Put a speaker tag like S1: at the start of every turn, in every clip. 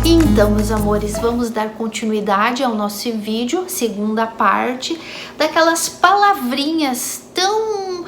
S1: Então, meus amores, vamos dar continuidade ao nosso vídeo, segunda parte, daquelas palavrinhas tão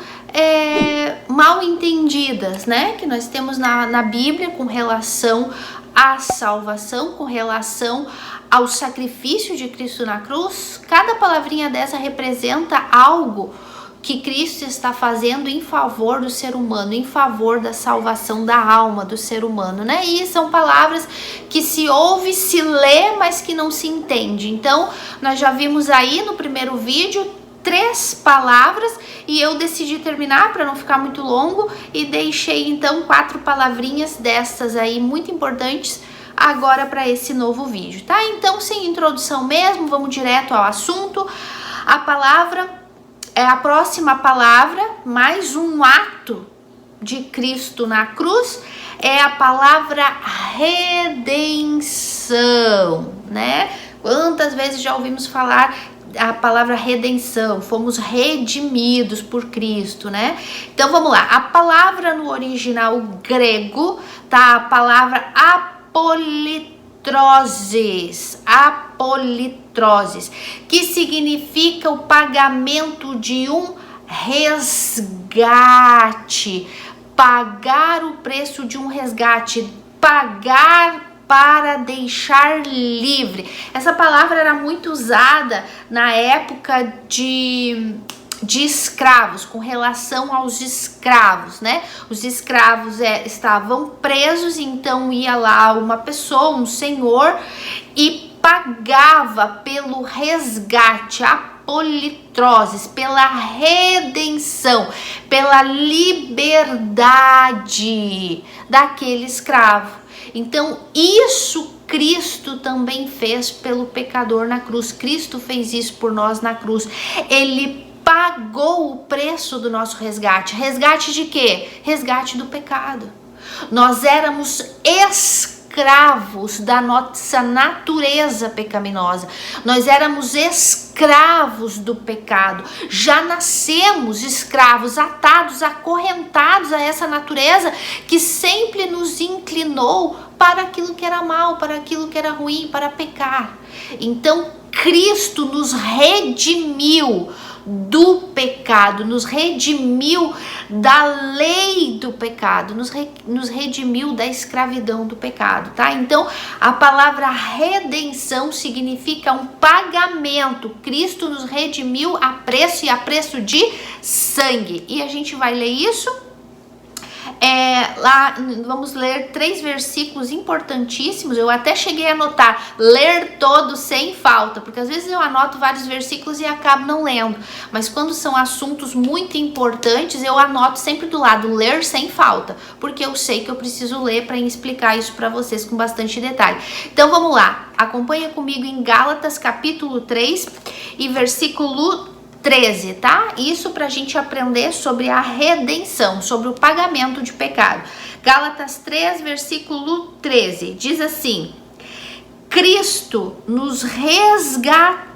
S1: mal entendidas, né? Que nós temos na Bíblia com relação à salvação, com relação ao sacrifício de Cristo na cruz. Cada palavrinha dessa representa algo que Cristo está fazendo em favor do ser humano, em favor da salvação da alma do ser humano, né? E são palavras que se ouve, se lê, mas que não se entende. Então, nós já vimos aí no primeiro vídeo 3 palavras e eu decidi terminar para não ficar muito longo e deixei então 4 palavrinhas dessas aí muito importantes agora para esse novo vídeo, tá? Então, sem introdução mesmo, vamos direto ao assunto. A próxima palavra, mais um ato de Cristo na cruz, é a palavra redenção, né? Quantas vezes já ouvimos falar a palavra redenção? Fomos redimidos por Cristo, né? Então vamos lá, a palavra no original grego, tá? A palavra apolitroses, que significa o pagamento de um resgate, pagar o preço de um resgate, pagar para deixar livre. Essa palavra era muito usada na época de escravos, com relação aos escravos, né? Os escravos estavam presos, então ia lá uma pessoa, um senhor, e pagava pelo resgate, apolitroses, pela redenção, pela liberdade daquele escravo. Então, isso Cristo também fez pelo pecador na cruz. Cristo fez isso por nós na cruz. Ele pagou o preço do nosso resgate. Resgate de quê? Resgate do pecado. Nós éramos escravos da nossa natureza pecaminosa. Nós éramos escravos do pecado. Já nascemos escravos, atados, acorrentados a essa natureza que sempre nos inclinou para aquilo que era mal, para aquilo que era ruim, para pecar. Então, Cristo nos redimiu do pecado, nos redimiu da lei do pecado, nos redimiu da escravidão do pecado, tá? Então, a palavra redenção significa um pagamento. Cristo nos redimiu a preço e a preço de sangue. E a gente vai ler isso. Lá vamos ler 3 versículos importantíssimos. Eu até cheguei a anotar, ler todos sem falta, porque às vezes eu anoto vários versículos e acabo não lendo, mas quando são assuntos muito importantes, eu anoto sempre do lado, ler sem falta, porque eu sei que eu preciso ler para explicar isso para vocês com bastante detalhe. Então vamos lá, acompanha comigo em Gálatas capítulo 3 e versículo 13, tá? Isso pra gente aprender sobre a redenção, sobre o pagamento de pecado. Gálatas 3, versículo 13, diz assim: Cristo nos resgatou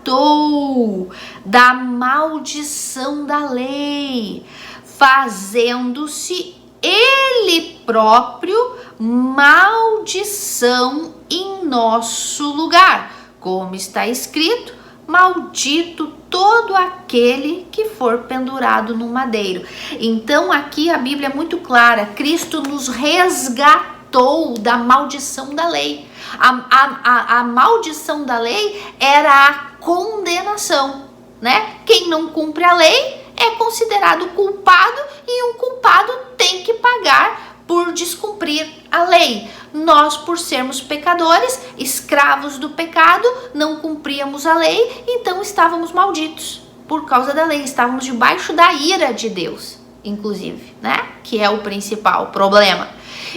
S1: da maldição da lei, fazendo-se Ele próprio maldição em nosso lugar, como está escrito: maldito todo aquele que for pendurado no madeiro. Então aqui a Bíblia é muito clara, Cristo nos resgatou da maldição da lei. A maldição da lei era a condenação, né? Quem não cumpre a lei é considerado culpado e um culpado tem que pagar por descumprir a lei. Nós, por sermos pecadores, escravos do pecado, não cumpríamos a lei, então estávamos malditos por causa da lei, estávamos debaixo da ira de Deus, inclusive, né? Que é o principal problema.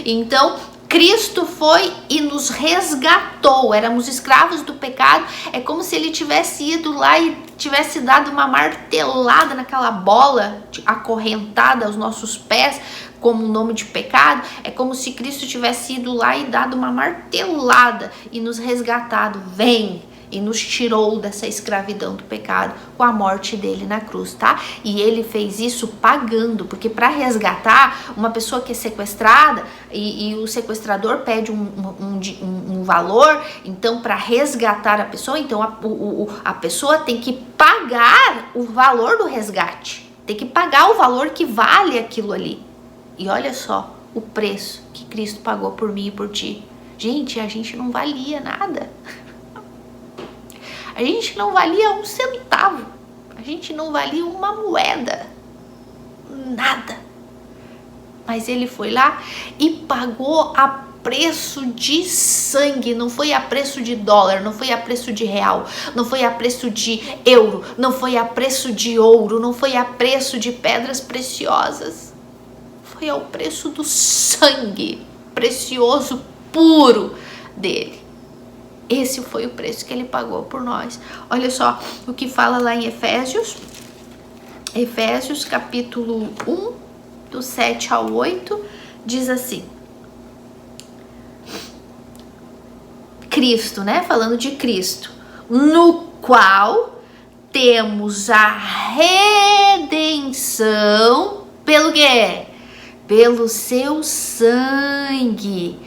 S1: Então, Cristo foi e nos resgatou. Éramos escravos do pecado. É como se ele tivesse ido lá e tivesse dado uma martelada naquela bola acorrentada aos nossos pés, como um nome de pecado, é como se Cristo tivesse ido lá e dado uma martelada e nos resgatado, vem, e nos tirou dessa escravidão do pecado com a morte dele na cruz, tá? E ele fez isso pagando, porque para resgatar uma pessoa que é sequestrada e o sequestrador pede um valor, então para resgatar a pessoa, então a pessoa tem que pagar o valor do resgate, tem que pagar o valor que vale aquilo ali. E olha só o preço que Cristo pagou por mim e por ti. Gente, a gente não valia nada. A gente não valia um centavo. A gente não valia uma moeda. Nada. Mas ele foi lá e pagou a preço de sangue. Não foi a preço de dólar, não foi a preço de real, não foi a preço de euro, não foi a preço de ouro, não foi a preço de pedras preciosas. Foi ao preço do sangue precioso, puro dele. Esse foi o preço que ele pagou por nós. Olha só o que fala lá em Efésios. Efésios capítulo 1, do 7 ao 8, diz assim. Cristo, né? Falando de Cristo. No qual temos a redenção pelo quê? Pelo seu sangue.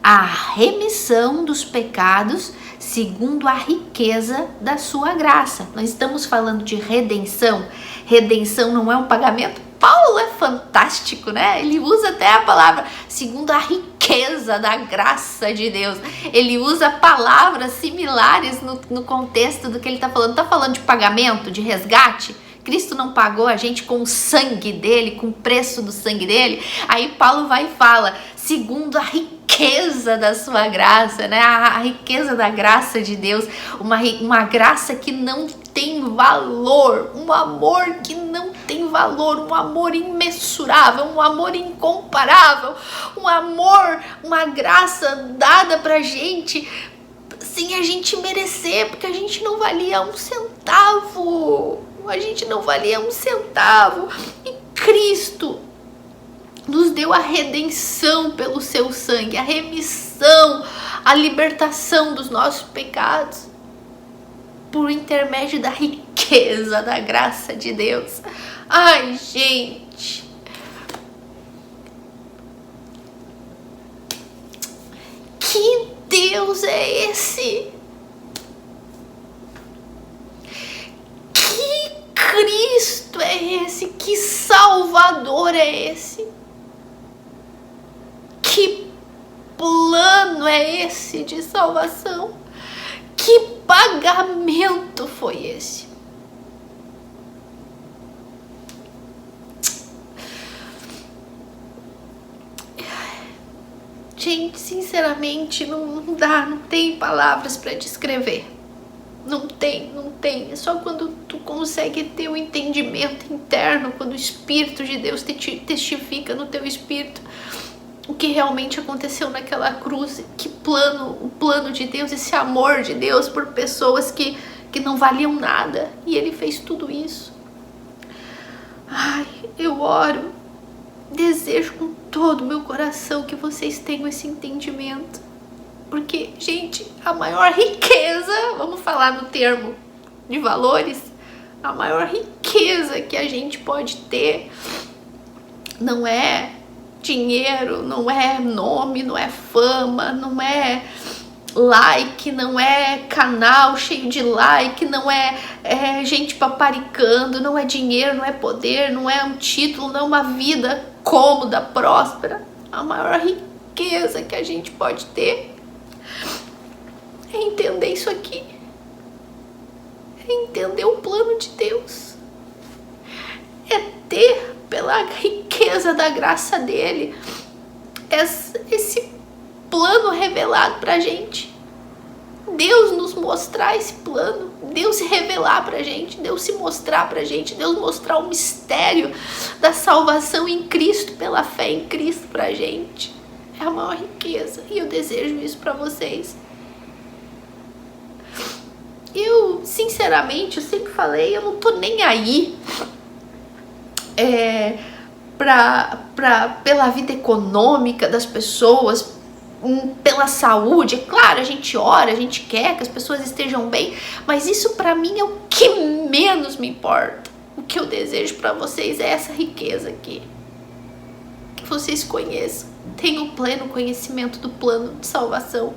S1: A remissão dos pecados segundo a riqueza da sua graça. Nós estamos falando de redenção. Redenção não é um pagamento. Paulo é fantástico, né? Ele usa até a palavra segundo a riqueza da graça de Deus. Ele usa palavras similares no contexto do que ele está falando. Está falando de pagamento, de resgate? Cristo não pagou a gente com o sangue dele, com o preço do sangue dele? Aí Paulo vai e fala, segundo a riqueza da sua graça, né? A riqueza da graça de Deus, uma graça que não tem valor, um amor que não tem valor, um amor imensurável, um amor incomparável, um amor, uma graça dada pra gente sem a gente merecer, porque a gente não valia um centavo. A gente não valia um centavo. E Cristo nos deu a redenção pelo seu sangue, a remissão, a libertação dos nossos pecados por intermédio da riqueza da graça de Deus. Ai, gente. Que Deus é esse? Que Cristo é esse? Que Salvador é esse? Que plano é esse de salvação? Que pagamento foi esse? Gente, sinceramente, não dá, não tem palavras para descrever. Não tem. É só quando tu consegue ter o entendimento interno, quando o Espírito de Deus testifica no teu espírito o que realmente aconteceu naquela cruz, que plano, o plano de Deus, esse amor de Deus por pessoas que não valiam nada, e Ele fez tudo isso. Ai, eu oro, desejo com todo o meu coração que vocês tenham esse entendimento, porque, gente, a maior riqueza, vamos falar no termo de valores, a maior riqueza que a gente pode ter não é dinheiro, não é nome, não é fama, não é like, não é canal cheio de like, não é gente paparicando, não é dinheiro, não é poder, não é um título, não é uma vida cômoda, próspera. A maior riqueza que a gente pode ter é entender isso aqui, é entender o plano de Deus, é ter pela riqueza da graça dele esse plano revelado pra gente. Deus nos mostrar esse plano, Deus se revelar pra gente, Deus se mostrar pra gente, Deus mostrar o mistério da salvação em Cristo, pela fé em Cristo pra gente. É a maior riqueza, e eu desejo isso pra vocês. Eu, sinceramente, eu sempre falei, eu não tô nem aí pela vida econômica das pessoas, pela saúde. É claro, a gente ora, a gente quer que as pessoas estejam bem, mas isso para mim é o que menos me importa. O que eu desejo para vocês é essa riqueza aqui, que vocês conheçam, tenham pleno conhecimento do plano de salvação,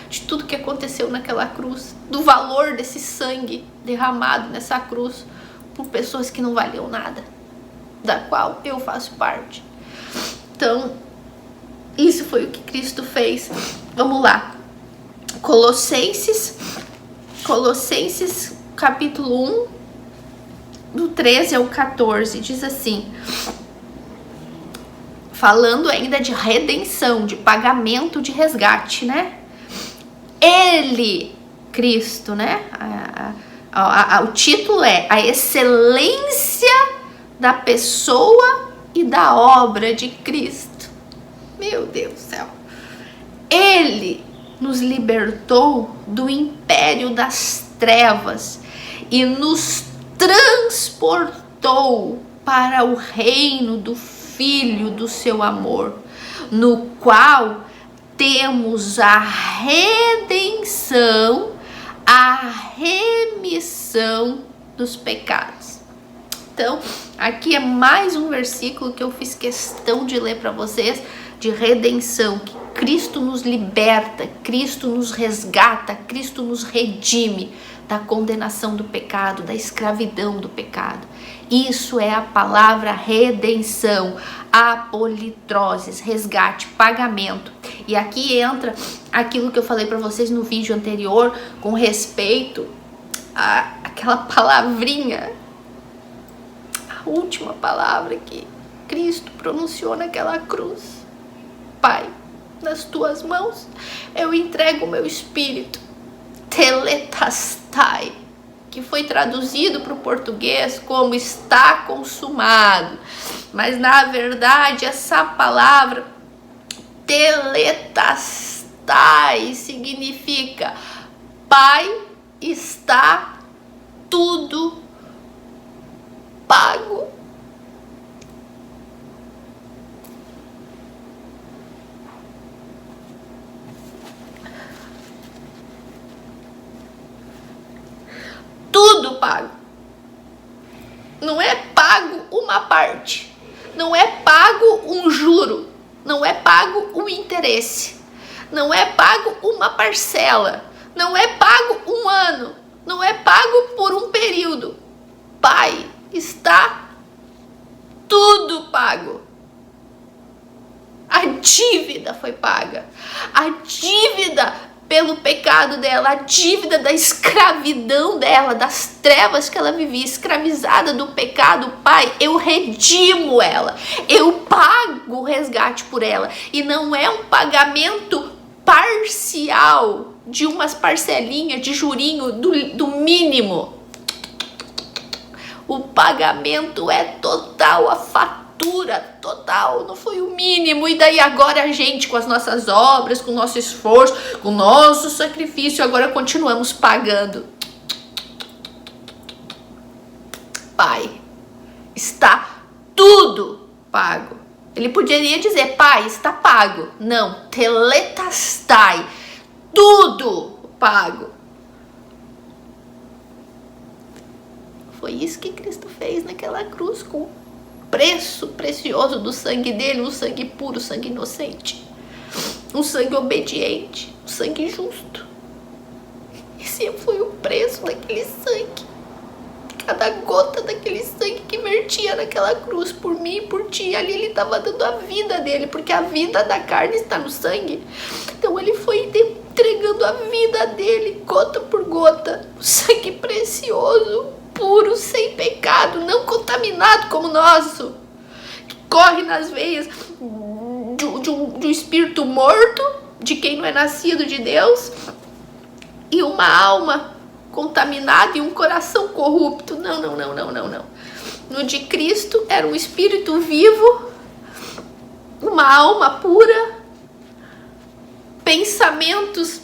S1: de tudo que aconteceu naquela cruz, do valor desse sangue derramado nessa cruz por pessoas que não valiam nada, da qual eu faço parte. Então, isso foi o que Cristo fez. Vamos lá. Colossenses capítulo 1, do 13 ao 14, diz assim, falando ainda de redenção, de pagamento, de resgate, né? Ele, Cristo, né? O título é A Excelência da Pessoa e da Obra de Cristo. Meu Deus do céu. Ele nos libertou do império das trevas e nos transportou para o reino do Filho do seu amor, no qual temos a redenção, a remissão dos pecados. Então, aqui é mais um versículo que eu fiz questão de ler para vocês, de redenção, que Cristo nos liberta, Cristo nos resgata, Cristo nos redime da condenação do pecado, da escravidão do pecado. Isso é a palavra redenção, apolitroses, resgate, pagamento. E aqui entra aquilo que eu falei para vocês no vídeo anterior com respeito àquela palavrinha, a última palavra que Cristo pronunciou naquela cruz. Pai, nas tuas mãos eu entrego o meu espírito, tetelestai, que foi traduzido para o português como está consumado, mas na verdade essa palavra tetelestai significa Pai, está tudo pago. Tudo pago. Não é pago uma parte, não é pago um juro, não é pago um interesse, não é pago uma parcela, não é pago um ano, não é pago por um período. Pai, está tudo pago. A dívida foi paga, a dívida pelo pecado dela, a dívida da escravidão dela, das trevas que ela vivia, escravizada do pecado. Pai, eu redimo ela, eu pago o resgate por ela, e não é um pagamento parcial de umas parcelinhas de jurinho do mínimo. O pagamento é total, a fatura total, não foi o mínimo. E daí agora a gente, com as nossas obras, com o nosso esforço, com o nosso sacrifício, agora continuamos pagando. Pai, está tudo pago. Ele poderia dizer, Pai, está pago. Não, tetelestai, tudo pago. Foi isso que Cristo fez naquela cruz, com o preço precioso do sangue dele, um sangue puro, sangue inocente, um sangue obediente, um sangue justo. Esse foi o preço daquele sangue, cada gota daquele sangue que vertia naquela cruz por mim e por ti. Ali ele estava dando a vida dele, porque a vida da carne está no sangue. Então ele foi entregando a vida dele, gota por gota, o sangue precioso, puro, sem pecado, não contaminado como o nosso, que corre nas veias de um espírito morto, de quem não é nascido de Deus, e uma alma contaminada e um coração corrupto. Não. No de Cristo era um espírito vivo, uma alma pura, pensamentos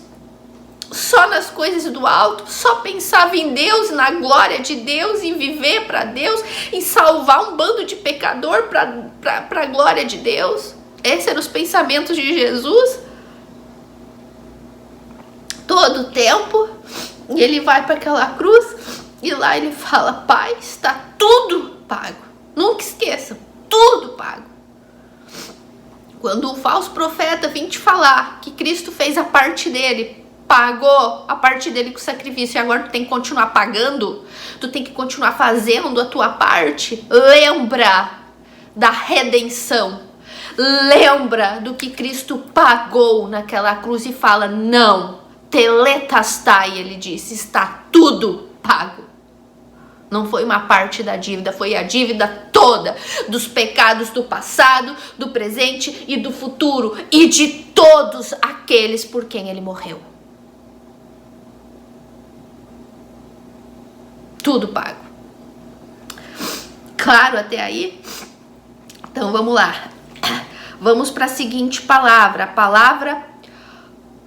S1: só nas coisas do alto, só pensava em Deus, na glória de Deus, em viver para Deus, em salvar um bando de pecador para a glória de Deus. Esses eram os pensamentos de Jesus. Todo o tempo, e ele vai para aquela cruz, e lá ele fala: Pai, está tudo pago. Nunca esqueçam, tudo pago. Quando o falso profeta vem te falar que Cristo fez a parte dele, pagou a parte dele com sacrifício, e agora tu tem que continuar pagando, tu tem que continuar fazendo a tua parte, lembra da redenção, lembra do que Cristo pagou naquela cruz e fala: não, tetelestai, ele disse, está tudo pago. Não foi uma parte da dívida, foi a dívida toda dos pecados do passado, do presente e do futuro, e de todos aqueles por quem ele morreu. Tudo pago. Claro até aí? Então vamos lá. Vamos para a seguinte palavra, a palavra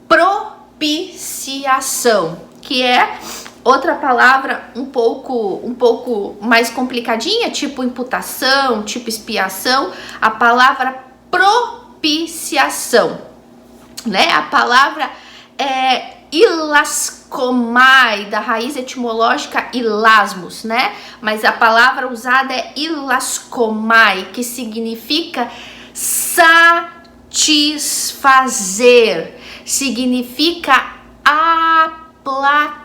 S1: propiciação, que é outra palavra um pouco mais complicadinha, tipo imputação, tipo expiação. A palavra propiciação, né? A palavra é ilaskomai, da raiz etimológica ilasmos, né? Mas a palavra usada é ilaskomai, que significa satisfazer, significa aplacar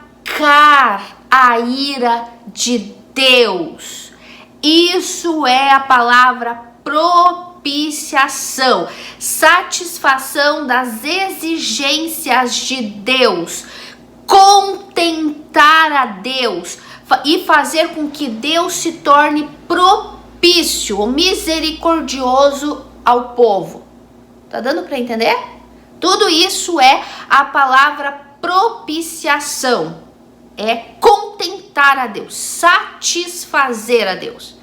S1: a ira de Deus. Isso é a palavra propiciação, satisfação das exigências de Deus, contentar a Deus e fazer com que Deus se torne propício ou misericordioso ao povo. Tá dando para entender? Tudo isso é a palavra propiciação. É contentar a Deus, satisfazer a Deus,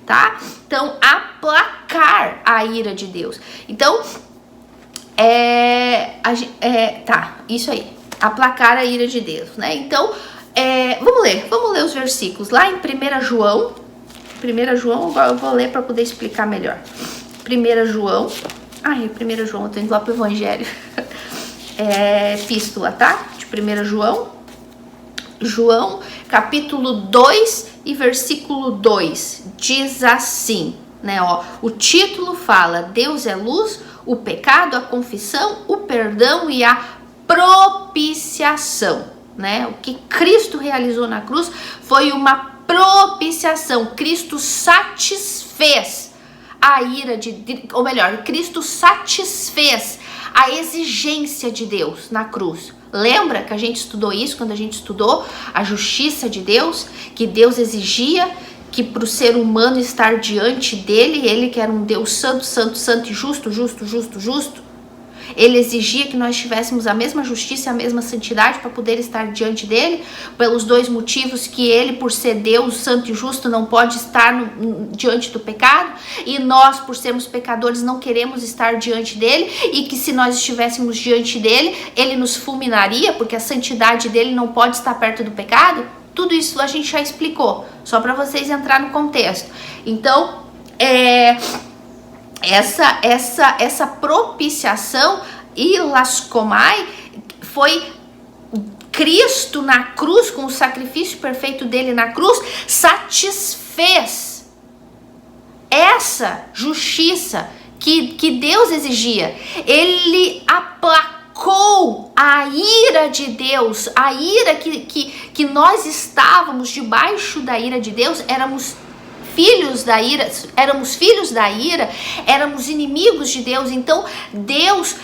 S1: tá? Então, aplacar a ira de Deus. Então, tá, isso aí, aplacar a ira de Deus, né? Então, vamos ler os versículos. Lá em 1 João, agora eu vou ler para poder explicar melhor. 1 João, eu tô indo lá pro Evangelho. Epístola, tá? De 1 João, capítulo 2 e versículo 2, diz assim, né, ó, o título fala: Deus é luz, o pecado, a confissão, o perdão e a propiciação, né? O que Cristo realizou na cruz foi uma propiciação. Cristo satisfez a ira ou melhor, Cristo satisfez a exigência de Deus na cruz. Lembra que a gente estudou isso quando a gente estudou a justiça de Deus? Que Deus exigia que para o ser humano estar diante dele, ele que era um Deus santo, santo, santo e justo, ele exigia que nós tivéssemos a mesma justiça e a mesma santidade para poder estar diante dele, pelos dois motivos: que ele, por ser Deus santo e justo, não pode estar diante do pecado, e nós, por sermos pecadores, não queremos estar diante dele, e que se nós estivéssemos diante dele, ele nos fulminaria, porque a santidade dele não pode estar perto do pecado. Tudo isso a gente já explicou, só para vocês entrar no contexto. Então, essa propiciação, ilaskomai, foi Cristo na cruz, com o sacrifício perfeito dele na cruz, satisfez essa justiça que Deus exigia. Ele aplacou a ira de Deus, a ira que nós estávamos debaixo da ira de Deus, éramos filhos da ira, éramos inimigos de Deus. Então Deus,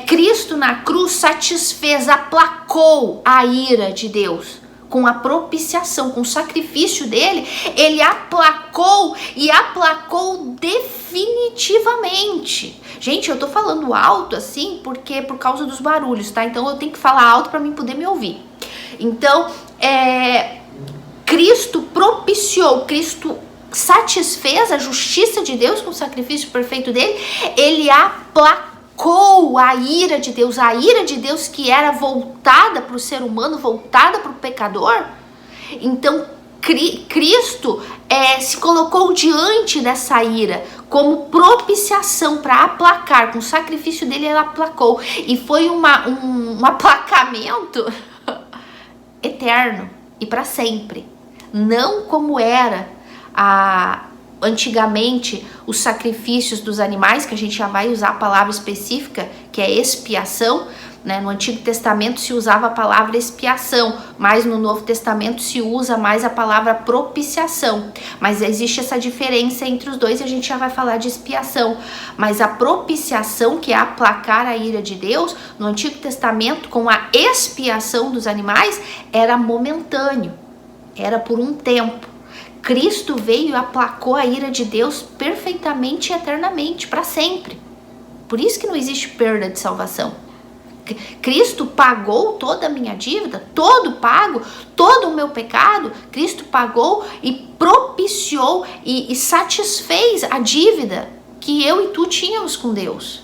S1: Cristo na cruz satisfez, aplacou a ira de Deus com a propiciação, com o sacrifício dele. Ele aplacou e aplacou definitivamente. Gente, eu tô falando alto assim porque por causa dos barulhos, tá? Então eu tenho que falar alto para mim poder me ouvir. Então, Cristo propiciou, Cristo satisfez a justiça de Deus com o sacrifício perfeito dele. Ele aplacou aplacou a ira de Deus que era voltada para o ser humano, voltada para o pecador. Então Cristo se colocou diante dessa ira como propiciação para aplacar. Com o sacrifício dele, ele aplacou. E foi um aplacamento eterno e para sempre. Não como era antigamente os sacrifícios dos animais, que a gente já vai usar a palavra específica, que é expiação, né? No Antigo Testamento se usava a palavra expiação, mas no Novo Testamento se usa mais a palavra propiciação. Mas existe essa diferença entre os dois e a gente já vai falar de expiação. Mas a propiciação, que é aplacar a ira de Deus, no Antigo Testamento, com a expiação dos animais, era momentâneo, era por um tempo. Cristo veio e aplacou a ira de Deus perfeitamente e eternamente, para sempre. Por isso que não existe perda de salvação. Cristo pagou toda a minha dívida, todo pago, todo o meu pecado. Cristo pagou e propiciou e satisfez a dívida que eu e tu tínhamos com Deus.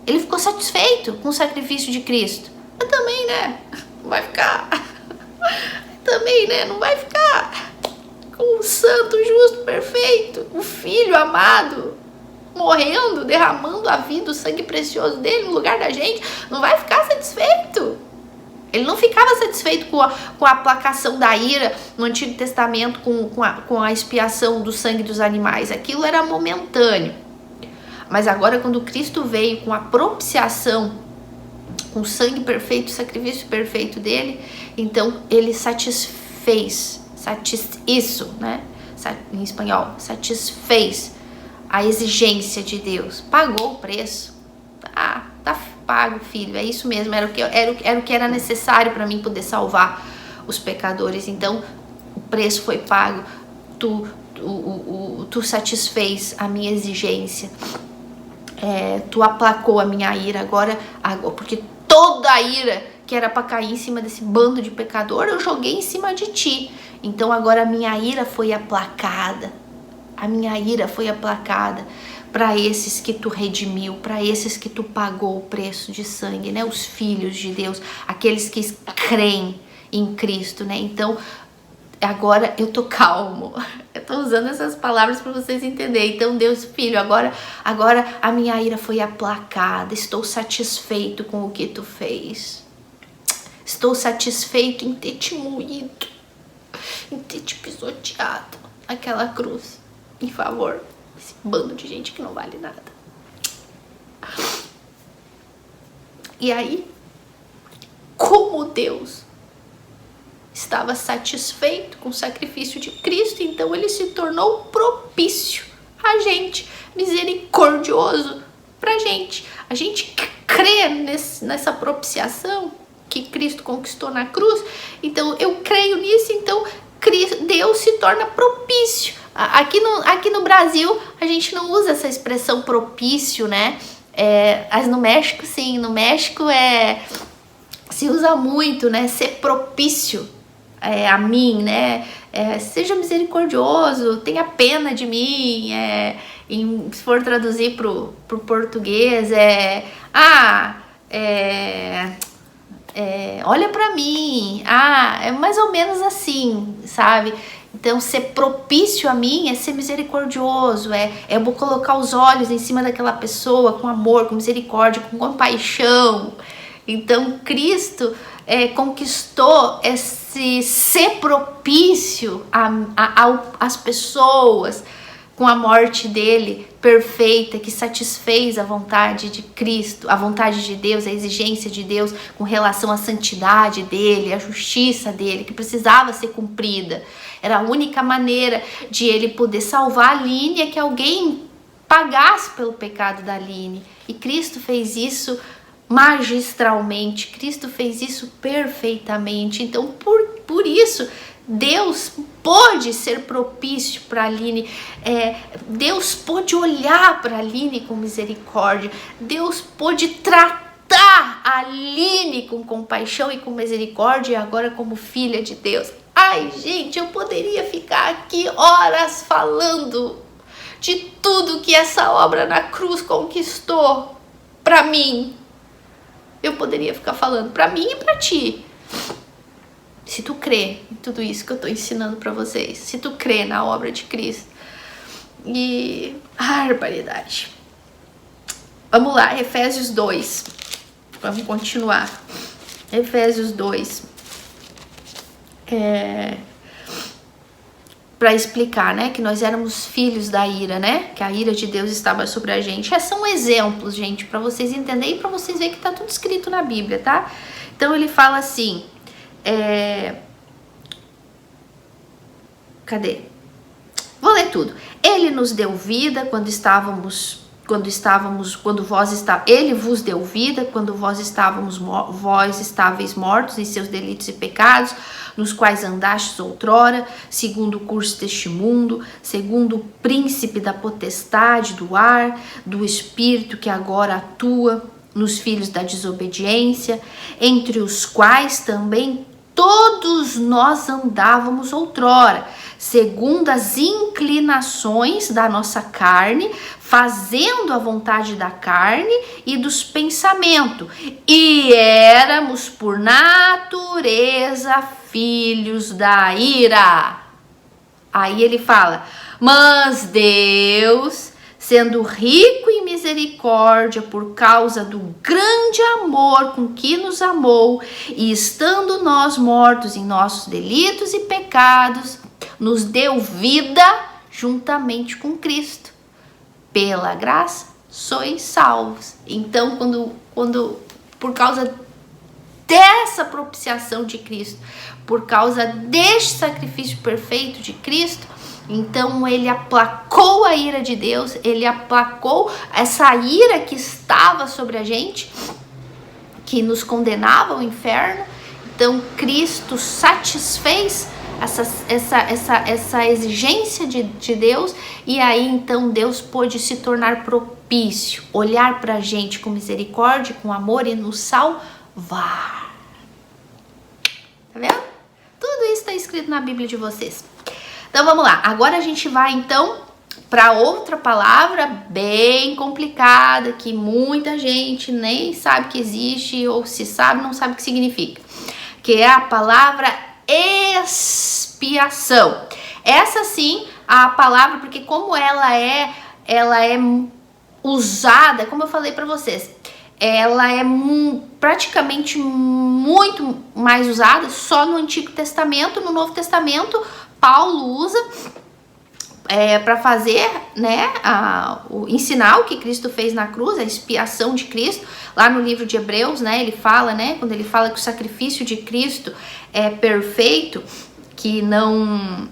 S1: Ele ficou satisfeito com o sacrifício de Cristo. Eu também, né? Não vai ficar. Também, né? Não vai ficar. Com o santo, justo, perfeito, o Filho amado, morrendo, derramando a vida, o sangue precioso dele no lugar da gente, não vai ficar satisfeito. Ele não ficava satisfeito com a aplacação da ira no Antigo Testamento, com a expiação do sangue dos animais. Aquilo era momentâneo. Mas agora, quando Cristo veio com a propiciação, com o sangue perfeito, o sacrifício perfeito dele, então ele satisfez, isso, né? Em espanhol, satisfez a exigência de Deus, pagou o preço. Tá pago, filho, é isso mesmo, era o que era necessário para mim poder salvar os pecadores. Então o preço foi pago, tu satisfez a minha exigência, tu aplacou a minha ira. Agora, porque toda a ira que era para cair em cima desse bando de pecador, eu joguei em cima de ti. Então agora a minha ira foi aplacada. A minha ira foi aplacada para esses que tu redimiu, para esses que tu pagou o preço de sangue, né? Os filhos de Deus, aqueles que creem em Cristo, né? Então agora eu tô calmo. Eu tô usando essas palavras para vocês entenderem. Então, Deus, filho, agora a minha ira foi aplacada. Estou satisfeito com o que tu fez. Estou satisfeito em ter te moído, em ter te pisoteado naquela cruz em favor desse bando de gente que não vale nada. E aí, como Deus estava satisfeito com o sacrifício de Cristo, então ele se tornou propício a gente, misericordioso pra gente. A gente crê nessa propiciação que Cristo conquistou na cruz. Então eu creio nisso. Então Deus se torna propício. Aqui no Brasil a gente não usa essa expressão propício, né? Mas no México sim. No México se usa muito, né? Ser propício a mim, né? Seja misericordioso, tenha pena de mim. Se for traduzir pro português, olha pra mim, é mais ou menos assim, sabe? Então, ser propício a mim é ser misericordioso, eu vou colocar os olhos em cima daquela pessoa com amor, com misericórdia, com compaixão. Então, Cristo conquistou esse ser propício às pessoas, com a morte dele perfeita, que satisfez a vontade de Cristo, a vontade de Deus, a exigência de Deus com relação à santidade dele, à justiça dele, que precisava ser cumprida. Era a única maneira de ele poder salvar a Aline, é que alguém pagasse pelo pecado da Aline. E Cristo fez isso magistralmente, Cristo fez isso perfeitamente. Então, por isso, Deus pôde ser propício para a Aline, Deus pôde olhar para a Aline com misericórdia, Deus pôde tratar a Aline com compaixão e com misericórdia, agora como filha de Deus. Ai, gente, eu poderia ficar aqui horas falando de tudo que essa obra na cruz conquistou, para mim. Eu poderia ficar falando para mim e para ti. Se tu crê em tudo isso que eu tô ensinando para vocês, se tu crê na obra de Cristo, e barbaridade. Vamos lá, Efésios 2. Vamos continuar. Efésios 2. Para explicar, né, que nós éramos filhos da ira, né, que a ira de Deus estava sobre a gente. São exemplos, gente, para vocês entenderem e para vocês verem que tá tudo escrito na Bíblia, tá? Então ele fala assim, cadê? Vou ler tudo. Ele nos deu vida quando ele vos deu vida quando vós estáveis mortos em seus delitos e pecados, nos quais andastes outrora, segundo o curso deste mundo, segundo o príncipe da potestade do ar, do espírito que agora atua nos filhos da desobediência, entre os quais também todos nós andávamos outrora, segundo as inclinações da nossa carne, fazendo a vontade da carne e dos pensamentos, e éramos por natureza filhos da ira. Aí ele fala, mas Deus, sendo rico em misericórdia por causa do grande amor com que nos amou, e estando nós mortos em nossos delitos e pecados, nos deu vida juntamente com Cristo. Pela graça sois salvos. Então, quando por causa dessa propiciação de Cristo, por causa deste sacrifício perfeito de Cristo, então ele aplacou a ira de Deus, ele aplacou essa ira que estava sobre a gente, que nos condenava ao inferno. Então Cristo satisfez essa exigência de Deus, e aí então Deus pôde se tornar propício, olhar pra gente com misericórdia, com amor e nos salvar. Tá vendo? Tudo isso está escrito na Bíblia de vocês. Então vamos lá, agora a gente vai então para outra palavra bem complicada, que muita gente nem sabe que existe, ou se sabe, não sabe o que significa, que é a palavra expiação. Essa sim, a palavra, porque como ela é usada, como eu falei para vocês, ela é praticamente muito mais usada só no Antigo Testamento. No Novo Testamento, Paulo usa para fazer, né, ensinar o que Cristo fez na cruz, a expiação de Cristo. Lá no livro de Hebreus, né, ele fala, né, quando ele fala que o sacrifício de Cristo é perfeito, que não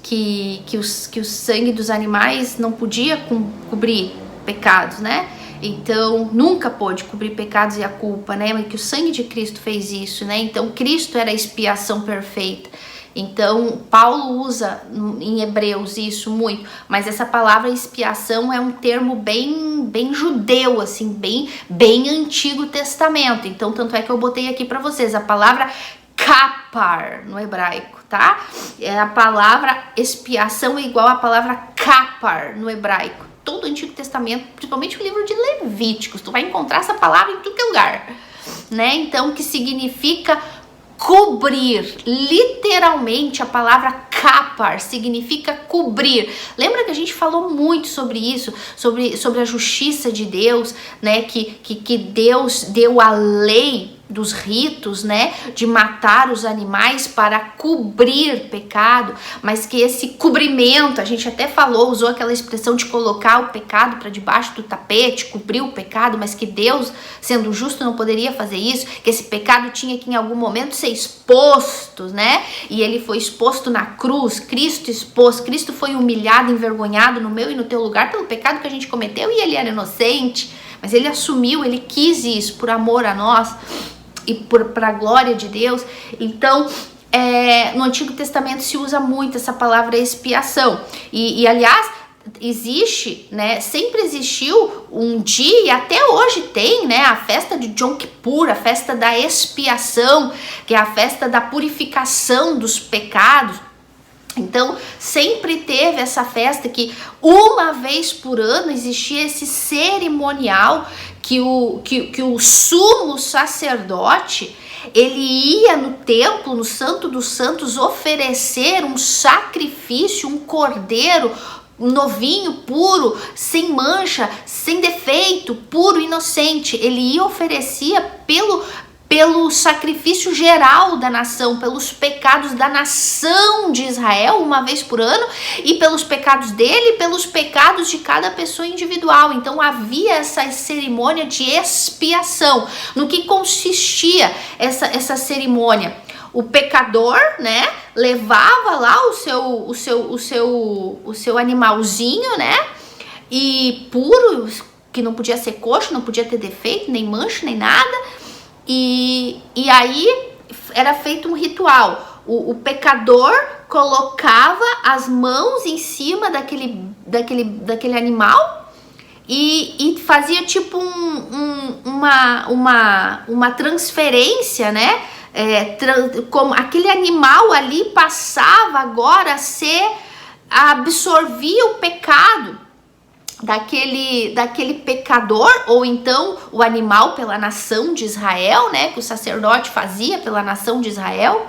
S1: que o sangue dos animais não podia cobrir pecados, né? Então, nunca pôde cobrir pecados e a culpa, né? Mas que o sangue de Cristo fez isso, né? Então, Cristo era a expiação perfeita. Então, Paulo usa em Hebreus isso muito, mas essa palavra expiação é um termo bem judeu, assim, bem Antigo Testamento. Então, tanto é que eu botei aqui para vocês a palavra kapar no hebraico, tá? A palavra expiação é igual à palavra kapar no hebraico. Todo o Antigo Testamento, principalmente o livro de Levíticos, tu vai encontrar essa palavra em todo lugar, né? Então, que significa cobrir. Literalmente, a palavra kapar significa cobrir. Lembra que a gente falou muito sobre isso, sobre a justiça de Deus, né? Que Deus deu a lei dos ritos, né, de matar os animais para cobrir pecado, mas que esse cobrimento, a gente até falou, usou aquela expressão de colocar o pecado para debaixo do tapete, cobrir o pecado, mas que Deus, sendo justo, não poderia fazer isso, que esse pecado tinha que em algum momento ser exposto, né, e ele foi exposto na cruz. Cristo expôs, Cristo foi humilhado, envergonhado no meu e no teu lugar pelo pecado que a gente cometeu, e ele era inocente, mas ele assumiu, ele quis isso por amor a nós e para a glória de Deus. Então, no Antigo Testamento se usa muito essa palavra expiação. E aliás, existe, né? Sempre existiu um dia, e até hoje tem, né? A festa de Yom Kippur, a festa da expiação, que é a festa da purificação dos pecados. Então, sempre teve essa festa que uma vez por ano existia esse cerimonial que o sumo sacerdote, ele ia no templo, no Santo dos Santos, oferecer um sacrifício, um cordeiro novinho, puro, sem mancha, sem defeito, puro, inocente. Ele ia oferecia pelo sacrifício geral da nação, pelos pecados da nação de Israel, uma vez por ano, e pelos pecados dele e pelos pecados de cada pessoa individual. Então havia essa cerimônia de expiação. No que consistia essa cerimônia? O pecador, né, levava lá o seu animalzinho, né, e puro, que não podia ser coxo, não podia ter defeito, nem mancha, nem nada. E aí era feito um ritual. O pecador colocava as mãos em cima daquele animal e fazia tipo uma transferência, né? Como aquele animal ali passava agora a absorver o pecado daquele pecador, ou então o animal pela nação de Israel, né, que o sacerdote fazia pela nação de Israel,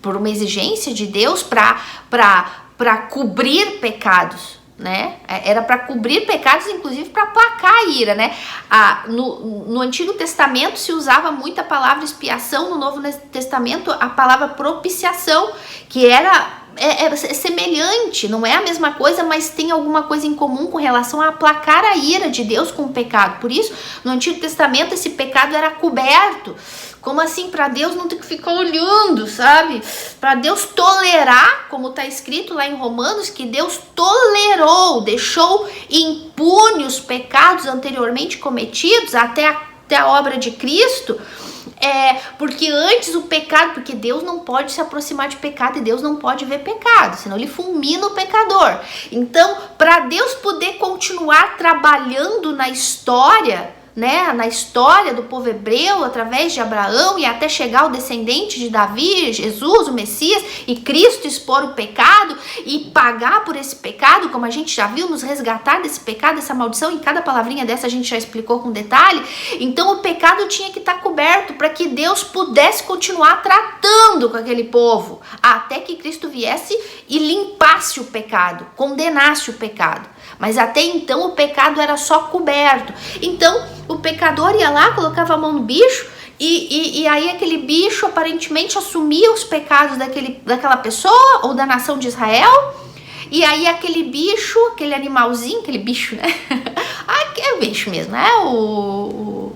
S1: por uma exigência de Deus para cobrir pecados, né? Era para cobrir pecados, inclusive para aplacar a ira, né? No Antigo Testamento se usava muito a palavra expiação, no Novo Testamento a palavra propiciação, que é semelhante, não é a mesma coisa, mas tem alguma coisa em comum com relação a aplacar a ira de Deus com o pecado. Por isso, no Antigo Testamento, esse pecado era coberto. Como assim? Para Deus não ter que ficar olhando, sabe? Para Deus tolerar, como está escrito lá em Romanos, que Deus tolerou, deixou impune os pecados anteriormente cometidos até a obra de Cristo. Porque antes o pecado, porque Deus não pode se aproximar de pecado e Deus não pode ver pecado, senão ele fulmina o pecador. Então, para Deus poder continuar trabalhando na história, né, na história do povo hebreu, através de Abraão e até chegar ao descendente de Davi, Jesus, o Messias, e Cristo expor o pecado e pagar por esse pecado, como a gente já viu, nos resgatar desse pecado, dessa maldição, em cada palavrinha dessa a gente já explicou com detalhe. Então o pecado tinha que estar coberto para que Deus pudesse continuar tratando com aquele povo, até que Cristo viesse e limpasse o pecado, condenasse o pecado. Mas até então o pecado era só coberto. Então o pecador ia lá, colocava a mão no bicho e aí aquele bicho aparentemente assumia os pecados daquela pessoa ou da nação de Israel. E aí aquele bicho, aquele animalzinho, aquele bicho, né? É o bicho mesmo, né? O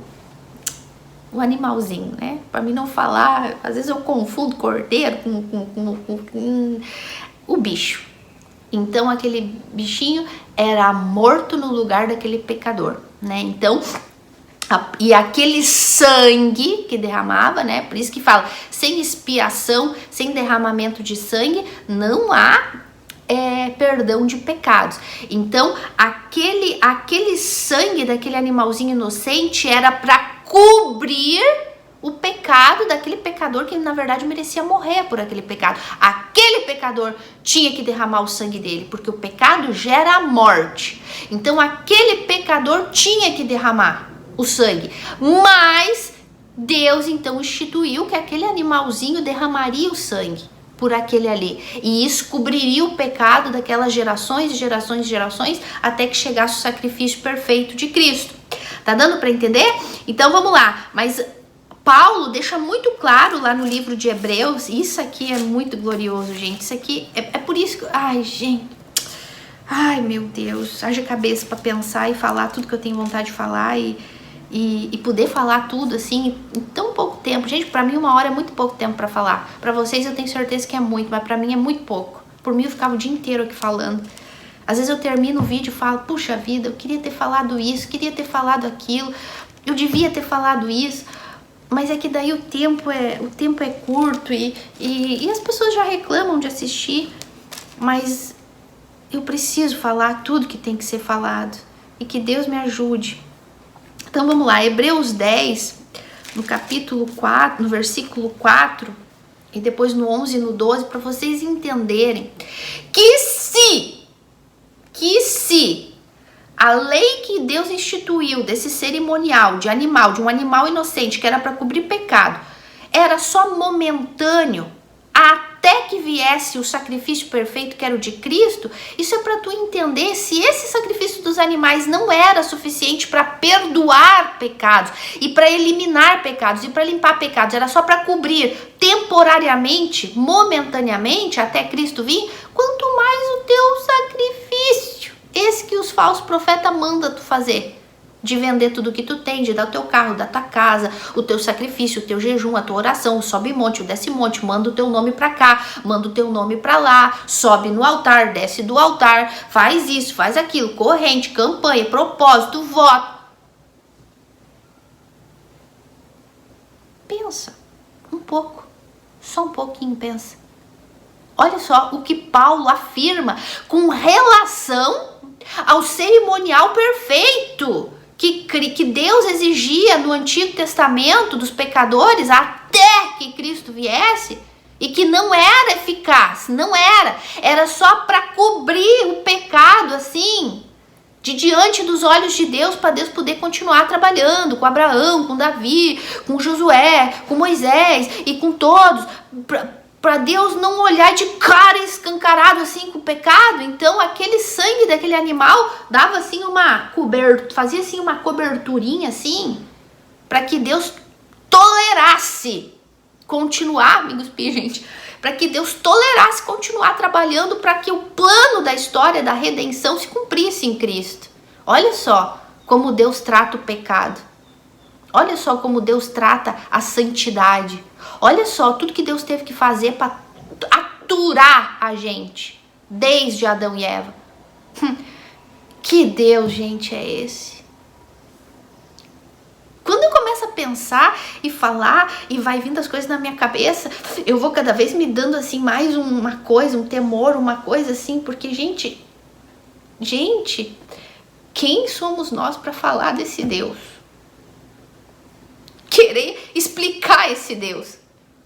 S1: animalzinho, né? Para mim não falar, às vezes eu confundo cordeiro com o bicho. Então aquele bichinho era morto no lugar daquele pecador, né? Então, e aquele sangue que derramava, né? Por isso que fala, sem expiação, sem derramamento de sangue, não há perdão de pecados. Então, aquele sangue daquele animalzinho inocente era para cobrir o pecado daquele pecador que na verdade merecia morrer por aquele pecado. Aquele pecador tinha que derramar o sangue dele, porque o pecado gera a morte. Então aquele pecador tinha que derramar o sangue. Mas Deus então instituiu que aquele animalzinho derramaria o sangue por aquele ali. E isso cobriria o pecado daquelas gerações e gerações e gerações até que chegasse o sacrifício perfeito de Cristo. Tá dando para entender? Então vamos lá. Mas Paulo deixa muito claro lá no livro de Hebreus, isso aqui é muito glorioso, gente, isso aqui é por isso que, meu Deus, haja cabeça para pensar e falar tudo que eu tenho vontade de falar e poder falar tudo assim em tão pouco tempo. Gente, para mim 1 hora é muito pouco tempo para falar, para vocês eu tenho certeza que é muito, mas para mim é muito pouco. Por mim eu ficava o dia inteiro aqui falando. Às vezes eu termino o vídeo e falo, puxa vida, eu queria ter falado isso, queria ter falado aquilo, eu devia ter falado isso. Mas é que daí o tempo é curto e as pessoas já reclamam de assistir, mas eu preciso falar tudo que tem que ser falado e que Deus me ajude. Então vamos lá, Hebreus 10, no capítulo 4, no versículo 4 e depois no 11 e no 12, para vocês entenderem que se A lei que Deus instituiu desse cerimonial de um animal inocente que era para cobrir pecado, era só momentâneo até que viesse o sacrifício perfeito que era o de Cristo. Isso é para tu entender se esse sacrifício dos animais não era suficiente para perdoar pecados e para eliminar pecados e para limpar pecados, era só para cobrir temporariamente, momentaneamente até Cristo vir, quanto mais o teu sacrifício, esse que os falsos profetas mandam tu fazer, de vender tudo que tu tem, de dar o teu carro, da tua casa, o teu sacrifício, o teu jejum, a tua oração, o sobe monte, o desce monte, manda o teu nome pra cá, manda o teu nome pra lá, sobe no altar, desce do altar, faz isso, faz aquilo, corrente, campanha, propósito, voto. Pensa um pouco, só um pouquinho, pensa. Olha só o que Paulo afirma com relação ao cerimonial perfeito que Deus exigia no Antigo Testamento dos pecadores até que Cristo viesse, e que não era eficaz, era só para cobrir o pecado assim, de diante dos olhos de Deus, para Deus poder continuar trabalhando com Abraão, com Davi, com Josué, com Moisés e com todos, para Deus não olhar de cara escancarado assim com o pecado. Então aquele sangue daquele animal dava assim fazia assim uma coberturinha assim, para que Deus tolerasse continuar, amigos, gente, para que Deus tolerasse continuar trabalhando para que o plano da história da redenção se cumprisse em Cristo. Olha só como Deus trata o pecado. Olha só como Deus trata a santidade. Olha só tudo que Deus teve que fazer para aturar a gente, desde Adão e Eva. Que Deus, gente, é esse? Quando eu começo a pensar e falar e vai vindo as coisas na minha cabeça, eu vou cada vez me dando assim mais uma coisa, um temor, uma coisa assim, porque gente, quem somos nós para falar desse Deus? Querer explicar esse Deus?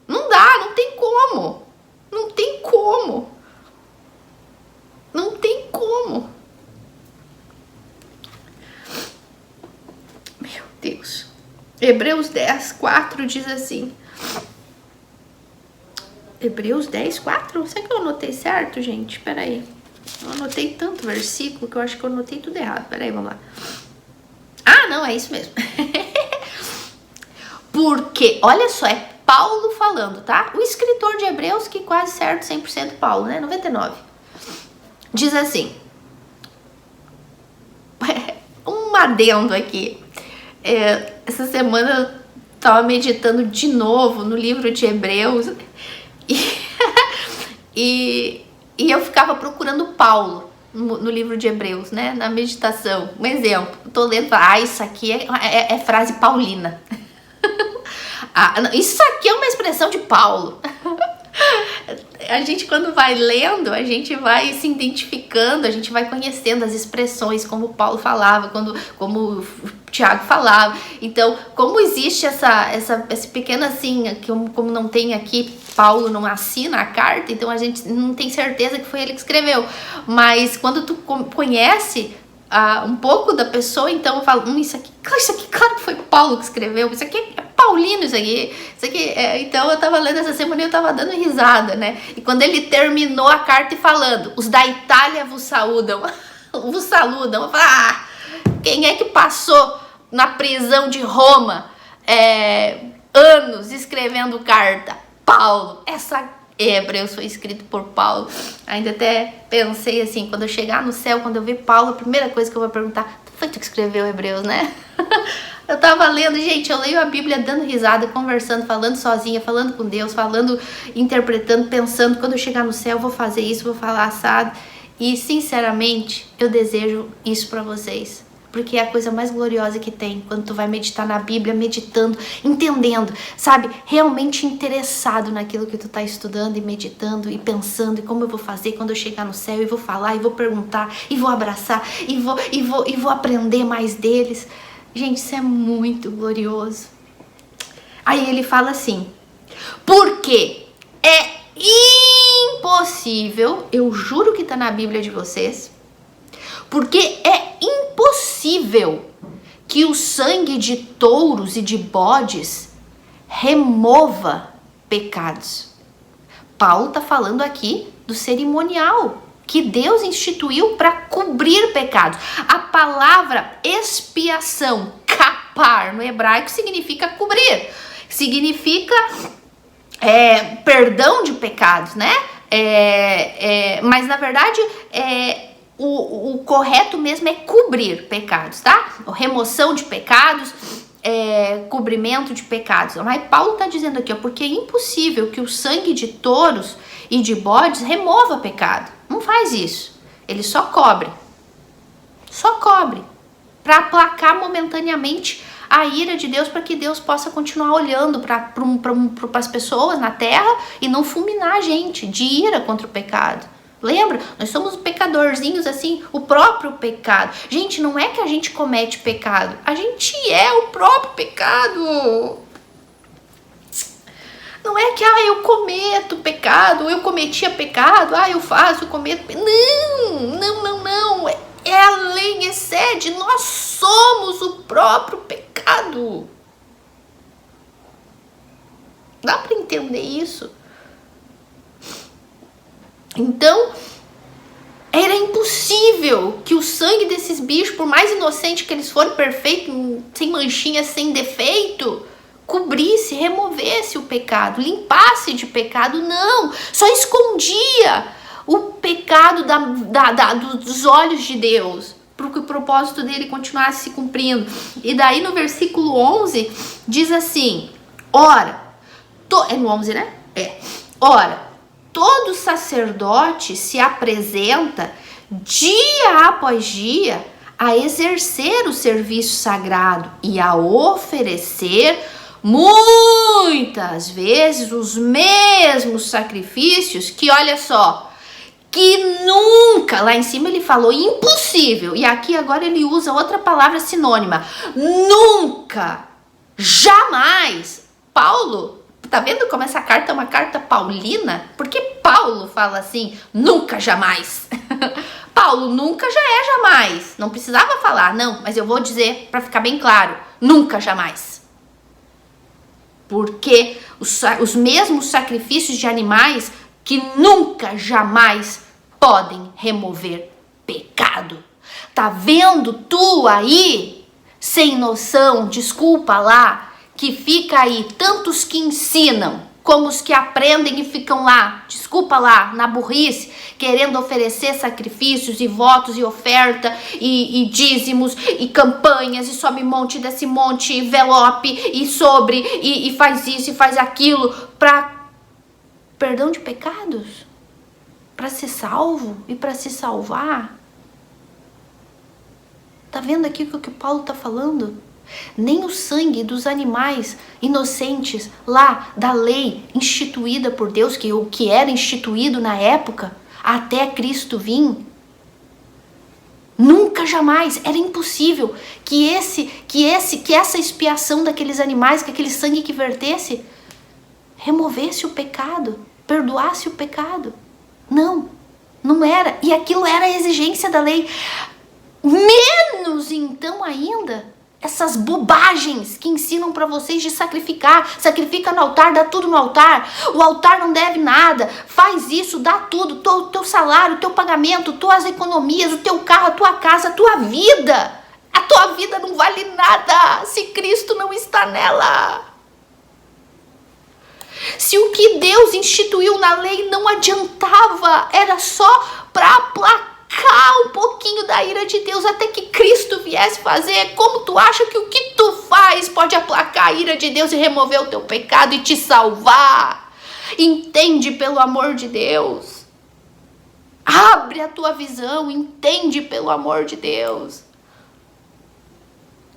S1: Não dá, não tem como. Não tem como. Não tem como. Meu Deus. Hebreus 10:4 diz assim. Hebreus 10:4? Será que eu anotei certo, gente? Peraí. Eu anotei tanto versículo que eu acho que eu anotei tudo errado. Peraí, vamos lá. Ah, não, é isso mesmo. Porque, olha só, é Paulo falando, tá? O escritor de Hebreus, que quase certo, 100% Paulo, né? 99. Diz assim. Um adendo aqui. Essa semana eu tava meditando de novo no livro de Hebreus. E eu ficava procurando Paulo no livro de Hebreus, né? Na meditação. Um exemplo. Eu tô lendo, isso aqui é frase paulina. Isso aqui é uma expressão de Paulo. A gente, quando vai lendo, a gente vai se identificando, a gente vai conhecendo as expressões, como o Paulo falava, como o Tiago falava. Então, como existe esse pequeno assim, como não tem aqui, Paulo não assina a carta, então a gente não tem certeza que foi ele que escreveu. Mas quando tu conhece um pouco da pessoa, então eu falo, isso aqui claro que foi Paulo que escreveu, isso aqui é paulino, isso aqui então eu tava lendo essa semana e eu tava dando risada, né? E quando ele terminou a carta e falando, os da Itália vos saúdam, eu falo, quem é que passou na prisão de Roma anos escrevendo carta? Paulo. Hebreus foi escrito por Paulo. Ainda até pensei assim, quando eu chegar no céu, quando eu ver Paulo, a primeira coisa que eu vou perguntar, foi tu que escreveu Hebreus, né? Eu tava lendo, gente, eu leio a Bíblia dando risada, conversando, falando sozinha, falando com Deus, interpretando, pensando, quando eu chegar no céu, eu vou fazer isso, vou falar assado. E sinceramente, eu desejo isso pra vocês. Porque é a coisa mais gloriosa que tem, quando tu vai meditar na Bíblia, meditando, entendendo, sabe? Realmente interessado naquilo que tu tá estudando e meditando e pensando, e como eu vou fazer quando eu chegar no céu, e vou falar, e vou perguntar, e vou abraçar, e vou aprender mais deles. Gente, isso é muito glorioso. Aí ele fala assim, porque é impossível, eu juro que tá na Bíblia de vocês, porque é impossível impossível que o sangue de touros e de bodes remova pecados. Paulo está falando aqui do cerimonial que Deus instituiu para cobrir pecados. A palavra expiação, kapar, no hebraico, significa cobrir. Significa perdão de pecados, né? Mas na verdade o correto mesmo é cobrir pecados, tá? Remoção de pecados, cobrimento de pecados. Mas Paulo está dizendo aqui, porque é impossível que o sangue de touros e de bodes remova pecado. Não faz isso. Ele só cobre. Só cobre. Para aplacar momentaneamente a ira de Deus, para que Deus possa continuar olhando para as pessoas na terra e não fulminar a gente de ira contra o pecado. Lembra? Nós somos pecadorzinhos assim, o próprio pecado. Gente, não é que a gente comete pecado, a gente é o próprio pecado. Não é que, eu cometo pecado, eu cometia pecado, eu faço, eu cometo... Não. É além, excede, nós somos o próprio pecado. Dá para entender isso? Então, era impossível que o sangue desses bichos, por mais inocente que eles forem, perfeitos, sem manchinha, sem defeito, cobrisse, removesse o pecado, limpasse de pecado. Não, só escondia o pecado dos olhos de Deus, para que o propósito dele continuasse se cumprindo. E daí no versículo 11, diz assim, é no 11, né? Ora, todo sacerdote se apresenta dia após dia a exercer o serviço sagrado e a oferecer muitas vezes os mesmos sacrifícios que, olha só, que nunca, lá em cima ele falou impossível, e aqui agora ele usa outra palavra sinônima, nunca, jamais. Paulo, tá vendo como essa carta é uma carta paulina? Porque Paulo fala assim, nunca, jamais. Paulo, nunca já é jamais. Não precisava falar, não, mas eu vou dizer para ficar bem claro, nunca, jamais. Porque os mesmos sacrifícios de animais que nunca, jamais podem remover pecado. Tá vendo tu aí, sem noção, desculpa lá, que fica aí, tantos que ensinam, como os que aprendem e ficam lá, desculpa lá, na burrice, querendo oferecer sacrifícios e votos e oferta e dízimos e campanhas e sobe monte, desce monte, envelope e faz isso e faz aquilo para perdão de pecados, para ser salvo e para se salvar. Tá vendo aqui o que o Paulo tá falando? Nem o sangue dos animais inocentes lá da lei instituída por Deus, o que era instituído na época, até Cristo vir, nunca jamais, era impossível que essa expiação daqueles animais, que aquele sangue que vertesse, removesse o pecado, perdoasse o pecado. Não era. E aquilo era a exigência da lei. Menos então ainda essas bobagens que ensinam para vocês de sacrificar. Sacrifica no altar, dá tudo no altar. O altar não deve nada. Faz isso, dá tudo. O teu salário, o teu pagamento, tuas economias, o teu carro, a tua casa, a tua vida. A tua vida não vale nada se Cristo não está nela. Se o que Deus instituiu na lei não adiantava, era só para aplacar um pouquinho da ira de Deus até que Cristo viesse fazer, como tu acha que o que tu faz pode aplacar a ira de Deus e remover o teu pecado e te salvar? Entende, pelo amor de Deus. Abre a tua visão, entende, pelo amor de Deus.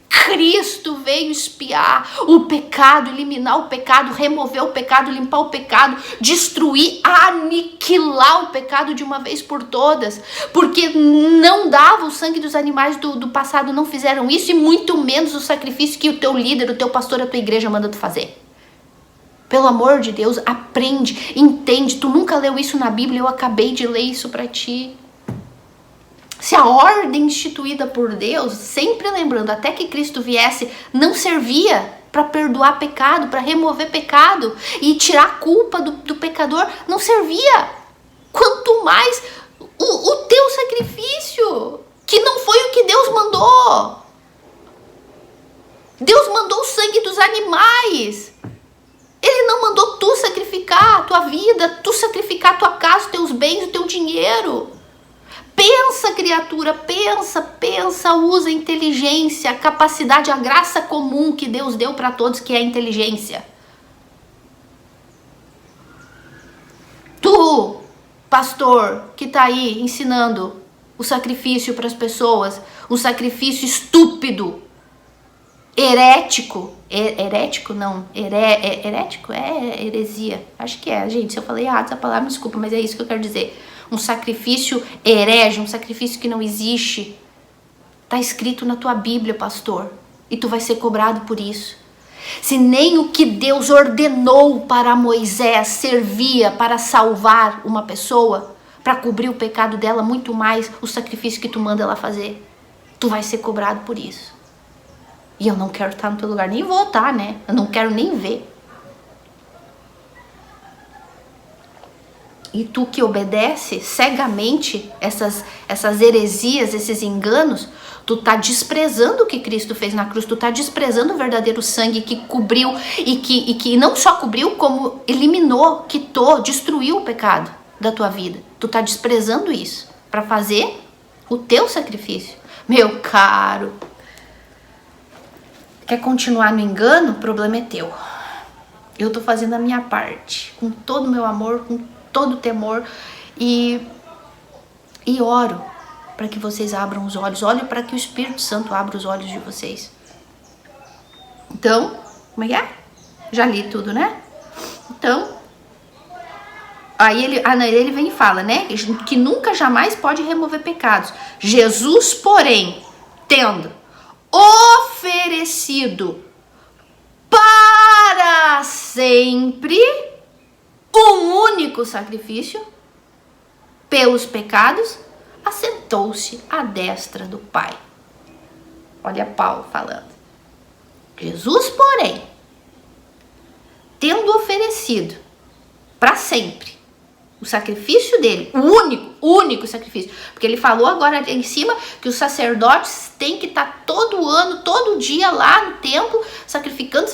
S1: Cristo veio expiar o pecado, eliminar o pecado, remover o pecado, limpar o pecado, destruir, aniquilar o pecado de uma vez por todas, porque não dava o sangue dos animais do passado, não fizeram isso, e muito menos o sacrifício que o teu líder, o teu pastor, a tua igreja manda tu fazer. Pelo amor de Deus, aprende, entende. Tu nunca leu isso na Bíblia, eu acabei de ler isso para ti. Se a ordem instituída por Deus, sempre lembrando, até que Cristo viesse, não servia para perdoar pecado, para remover pecado e tirar a culpa do pecador, não servia. Quanto mais o teu sacrifício, que não foi o que Deus mandou. Deus mandou o sangue dos animais. Ele não mandou tu sacrificar a tua vida, tu sacrificar a tua casa, os teus bens, o teu dinheiro. Pensa, criatura, pensa, usa a inteligência, a capacidade, a graça comum que Deus deu para todos, que é a inteligência. Tu, pastor, que tá aí ensinando o sacrifício para as pessoas, um sacrifício estúpido, herético, herético não, herético é heresia, acho que é, gente, se eu falei errado essa palavra, me desculpa, mas é isso que eu quero dizer. Um sacrifício herege, um sacrifício que não existe. Tá escrito na tua Bíblia, pastor. E tu vai ser cobrado por isso. Se nem o que Deus ordenou para Moisés servia para salvar uma pessoa, para cobrir o pecado dela, muito mais o sacrifício que tu manda ela fazer. Tu vai ser cobrado por isso. E eu não quero estar no teu lugar, nem vou estar, né? Eu não quero nem ver. E tu que obedece cegamente essas heresias, esses enganos, tu tá desprezando o que Cristo fez na cruz, tu tá desprezando o verdadeiro sangue que cobriu e que não só cobriu, como eliminou, quitou, destruiu o pecado da tua vida. Tu tá desprezando isso para fazer o teu sacrifício. Meu caro, quer continuar no engano? O problema é teu. Eu tô fazendo a minha parte, com todo o meu amor, com todo temor, e oro para que vocês abram os olhos, olho para que o Espírito Santo abra os olhos de vocês. Então, como é que é? Já li tudo, né? Então, aí ele vem e fala, né? Que nunca jamais pode remover pecados. Jesus, porém, tendo oferecido para sempre um único sacrifício pelos pecados, assentou-se à destra do Pai. Olha Paulo falando. Jesus, porém, tendo oferecido para sempre o sacrifício dele, o único sacrifício, porque ele falou agora em cima que os sacerdotes têm que estar todo ano, todo dia lá no templo, sacrificando.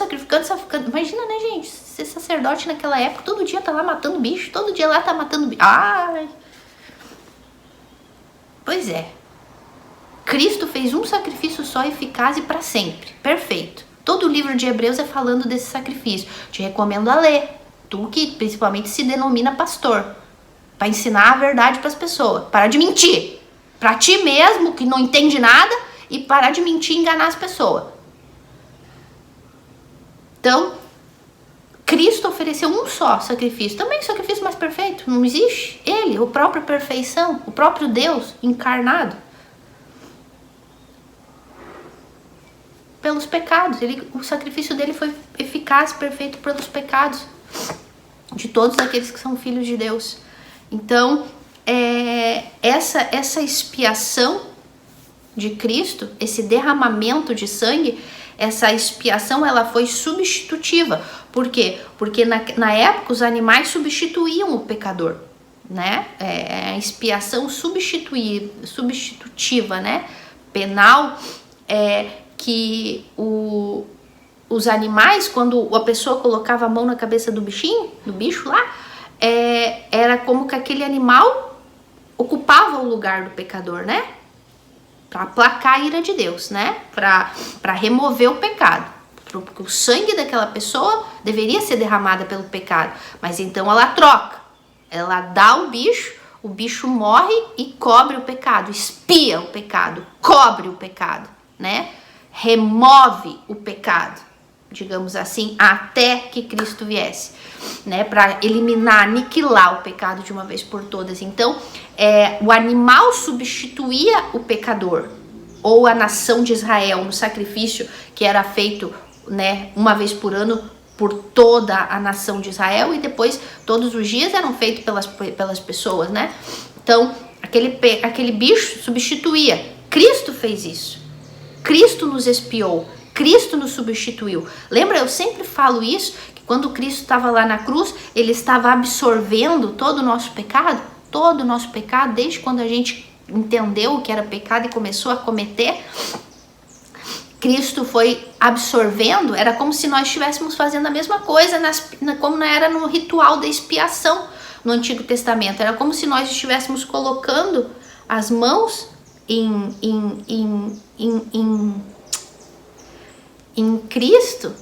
S1: Imagina, né, gente, ser sacerdote naquela época, todo dia tá lá matando bicho, todo dia lá tá matando bicho. Ai! Pois é. Cristo fez um sacrifício só, eficaz e para sempre. Perfeito. Todo o livro de Hebreus é falando desse sacrifício. Te recomendo a ler. Tu que principalmente se denomina pastor, para ensinar a verdade para as pessoas, parar de mentir, para ti mesmo que não entende nada, e parar de mentir e enganar as pessoas. Então, Cristo ofereceu um só sacrifício, também o sacrifício mais perfeito, não existe. Ele, a própria perfeição, o próprio Deus encarnado, pelos pecados. O sacrifício dele foi eficaz, perfeito pelos pecados de todos aqueles que são filhos de Deus. Então, essa expiação de Cristo, esse derramamento de sangue, essa expiação, ela foi substitutiva. Por quê? Porque na época os animais substituíam o pecador, né? A expiação substitutiva, né? Penal, que os animais, quando a pessoa colocava a mão na cabeça do bicho lá, era como que aquele animal ocupava o lugar do pecador, né? Para aplacar a ira de Deus, né? Para remover o pecado. Porque o sangue daquela pessoa deveria ser derramado pelo pecado. Mas então ela troca. Ela dá o bicho morre e cobre o pecado, expia o pecado, cobre o pecado, né? Remove o pecado, digamos assim, até que Cristo viesse, né, para eliminar, aniquilar o pecado de uma vez por todas. Então, o animal substituía o pecador, ou a nação de Israel, no sacrifício que era feito, né, uma vez por ano por toda a nação de Israel, e depois todos os dias eram feitos pelas pessoas, né? Então, Aquele bicho substituía. Cristo fez isso. Cristo nos expiou. Cristo nos substituiu. Lembra, eu sempre falo isso, que quando Cristo estava lá na cruz, ele estava absorvendo todo o nosso pecado, desde quando a gente entendeu o que era pecado e começou a cometer. Cristo foi absorvendo, era como se nós estivéssemos fazendo a mesma coisa, como era no ritual da expiação no Antigo Testamento. Era como se nós estivéssemos colocando as mãos em Cristo.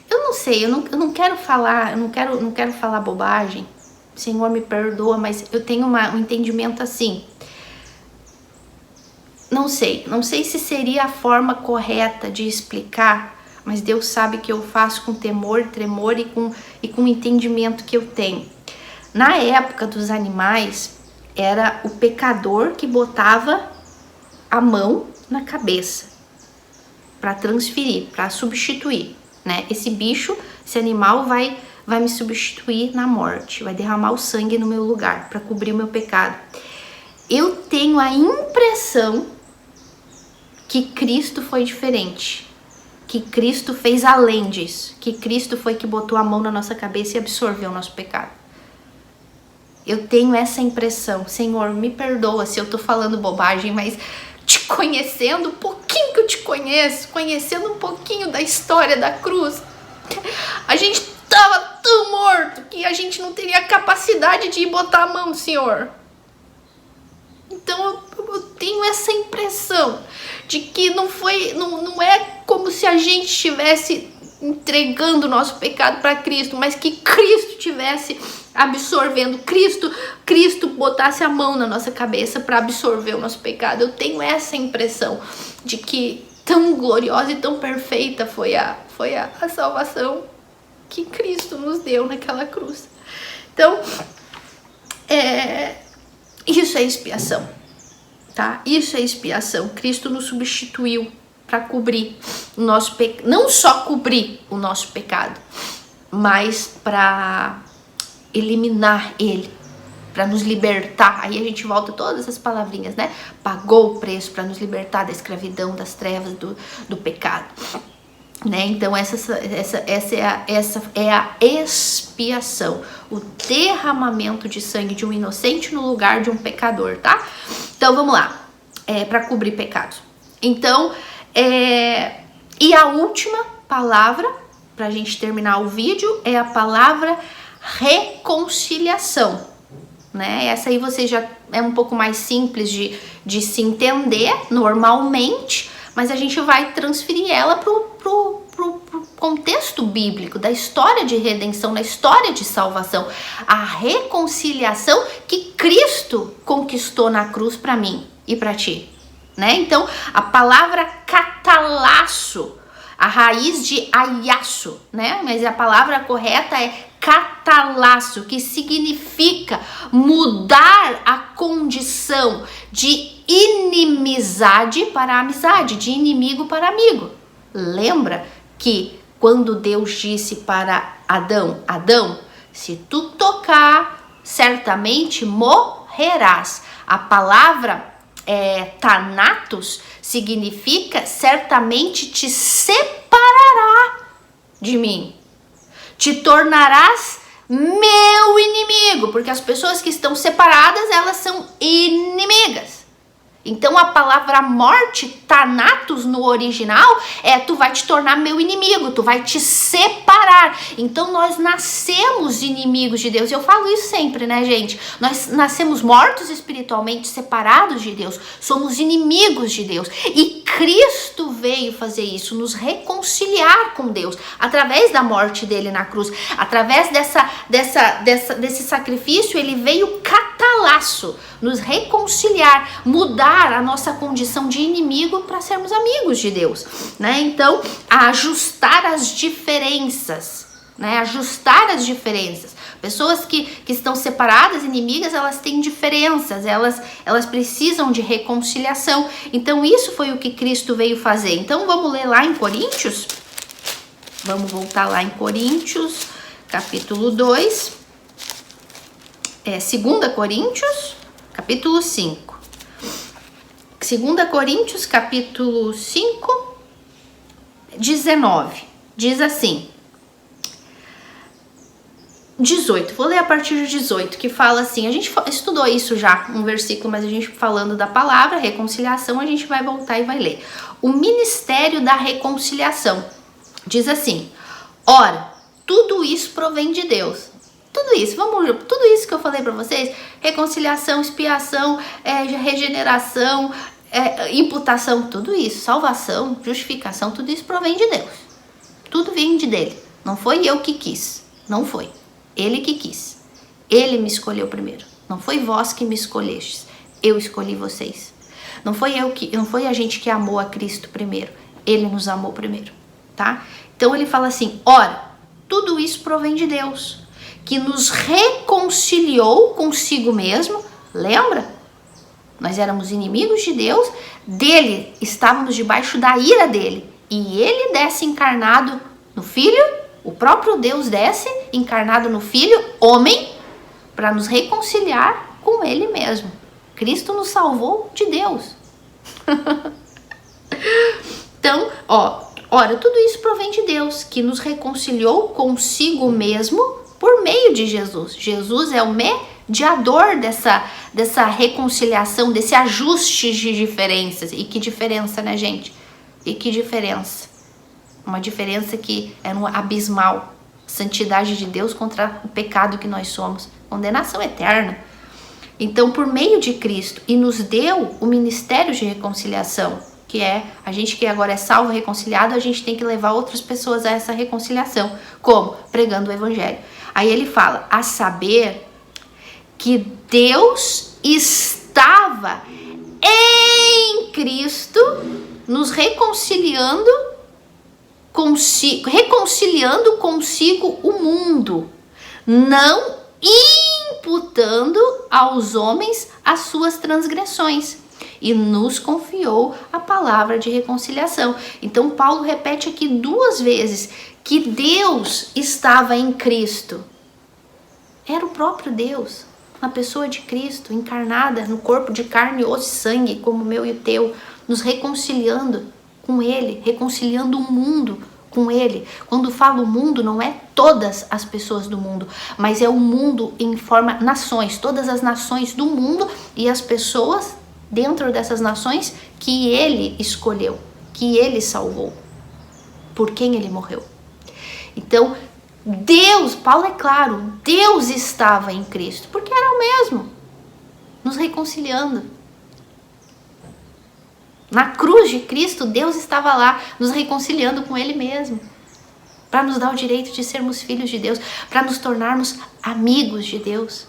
S1: Eu não sei, eu não quero falar, não quero falar bobagem. Senhor, me perdoa, mas eu tenho um entendimento assim. Não sei se seria a forma correta de explicar, mas Deus sabe que eu faço com temor, tremor e com o entendimento que eu tenho. Na época dos animais, era o pecador que botava a mão na cabeça para transferir, para substituir, né? Esse bicho, esse animal vai me substituir na morte, vai derramar o sangue no meu lugar para cobrir o meu pecado. Eu tenho a impressão que Cristo foi diferente, que Cristo fez além disso, que Cristo foi que botou a mão na nossa cabeça e absorveu o nosso pecado. Eu tenho essa impressão. Senhor, me perdoa se eu tô falando bobagem, mas te conhecendo, um pouquinho que eu te conheço, conhecendo um pouquinho da história da cruz, a gente tava tão morto que a gente não teria capacidade de ir botar a mão, Senhor. Então eu tenho essa impressão de que não é como se a gente estivesse entregando o nosso pecado para Cristo, mas que Cristo estivesse absorvendo, Cristo botasse a mão na nossa cabeça para absorver o nosso pecado. Eu tenho essa impressão de que tão gloriosa e tão perfeita foi a salvação que Cristo nos deu naquela cruz. Então, isso é expiação, tá? Isso é expiação. Cristo nos substituiu para cobrir o nosso pecado, não só cobrir o nosso pecado, mas para eliminar ele, para nos libertar. Aí a gente volta a todas essas palavrinhas, né? Pagou o preço para nos libertar da escravidão, das trevas, do pecado, né? Então essa é a expiação, o derramamento de sangue de um inocente no lugar de um pecador, tá? Então vamos lá, para cobrir pecados. Então, e a última palavra, pra gente terminar o vídeo, é a palavra reconciliação, né? Essa aí você já é um pouco mais simples de se entender normalmente, mas a gente vai transferir ela pro contexto bíblico, da história de redenção, da história de salvação. A reconciliação que Cristo conquistou na cruz para mim e para ti, né? Então, a palavra catalasso, a raiz de aiaço, né? Mas a palavra correta é catalasso, que significa mudar a condição de inimizade para amizade, de inimigo para amigo. Lembra que quando Deus disse para Adão, se tu tocar, certamente morrerás. A palavra Thanatos significa certamente te separará de mim, te tornarás meu inimigo, porque as pessoas que estão separadas, elas são inimigas. Então a palavra morte, Thanatos, no original, tu vai te tornar meu inimigo, tu vai te separar. Então nós nascemos inimigos de Deus. Eu falo isso sempre, né, gente? Nós nascemos mortos espiritualmente, separados de Deus. Somos inimigos de Deus. E Cristo veio fazer isso, nos reconciliar com Deus, através da morte dele na cruz. Através desse sacrifício, ele veio catalasso, nos reconciliar, mudar a nossa condição de inimigo para sermos amigos de Deus, né? Então, ajustar as diferenças, né? Ajustar as diferenças. Pessoas que estão separadas, inimigas, elas têm diferenças, elas precisam de reconciliação. Então, isso foi o que Cristo veio fazer. Então, vamos ler lá em Coríntios? Vamos voltar lá em Coríntios, capítulo 2. 2 Coríntios, capítulo 5. 2 Coríntios, capítulo 5, 19. Diz assim, 18, vou ler a partir de 18, que fala assim, a gente estudou isso já, um versículo, mas a gente falando da palavra, reconciliação, a gente vai voltar e vai ler. O ministério da reconciliação, diz assim, ora, tudo isso provém de Deus. Tudo isso que eu falei para vocês, reconciliação, expiação, regeneração, imputação, tudo isso, salvação, justificação, tudo isso provém de Deus. Tudo vem dele. Não foi eu que quis, não foi. Ele que quis. Ele me escolheu primeiro. Não foi vós que me escolhestes. Eu escolhi vocês. Não foi a gente que amou a Cristo primeiro. Ele nos amou primeiro, tá? Então ele fala assim, ora, tudo isso provém de Deus, que nos reconciliou consigo mesmo. Lembra? Nós éramos inimigos de Deus, dele estávamos debaixo da ira dele. E ele desce encarnado no Filho, o próprio Deus desce encarnado no Filho, homem, para nos reconciliar com ele mesmo. Cristo nos salvou de Deus. Então, ora, tudo isso provém de Deus, que nos reconciliou consigo mesmo por meio de Jesus. Jesus é o mediador dessa reconciliação, desse ajuste de diferenças. E que diferença, né, gente? E que diferença. Uma diferença que é um abismal. Santidade de Deus contra o pecado que nós somos. Condenação eterna. Então, por meio de Cristo, e nos deu o ministério de reconciliação, que é, a gente que agora é salvo, reconciliado, a gente tem que levar outras pessoas a essa reconciliação. Como? Pregando o evangelho. Aí ele fala, a saber que Deus estava em Cristo, nos reconciliando consigo o mundo, não imputando aos homens as suas transgressões, e nos confiou a palavra de reconciliação. Então Paulo repete aqui 2 vezes que Deus estava em Cristo. Era o próprio Deus, na pessoa de Cristo, encarnada no corpo de carne, osso e sangue, como o meu e o teu, nos reconciliando com ele, reconciliando o mundo com ele. Quando falo mundo, não é todas as pessoas do mundo, mas é o mundo em forma nações, todas as nações do mundo e as pessoas dentro dessas nações que ele escolheu, que ele salvou, por quem ele morreu. Então, Deus, Paulo é claro, Deus estava em Cristo, porque era o mesmo, nos reconciliando. Na cruz de Cristo, Deus estava lá, nos reconciliando com ele mesmo, para nos dar o direito de sermos filhos de Deus, para nos tornarmos amigos de Deus.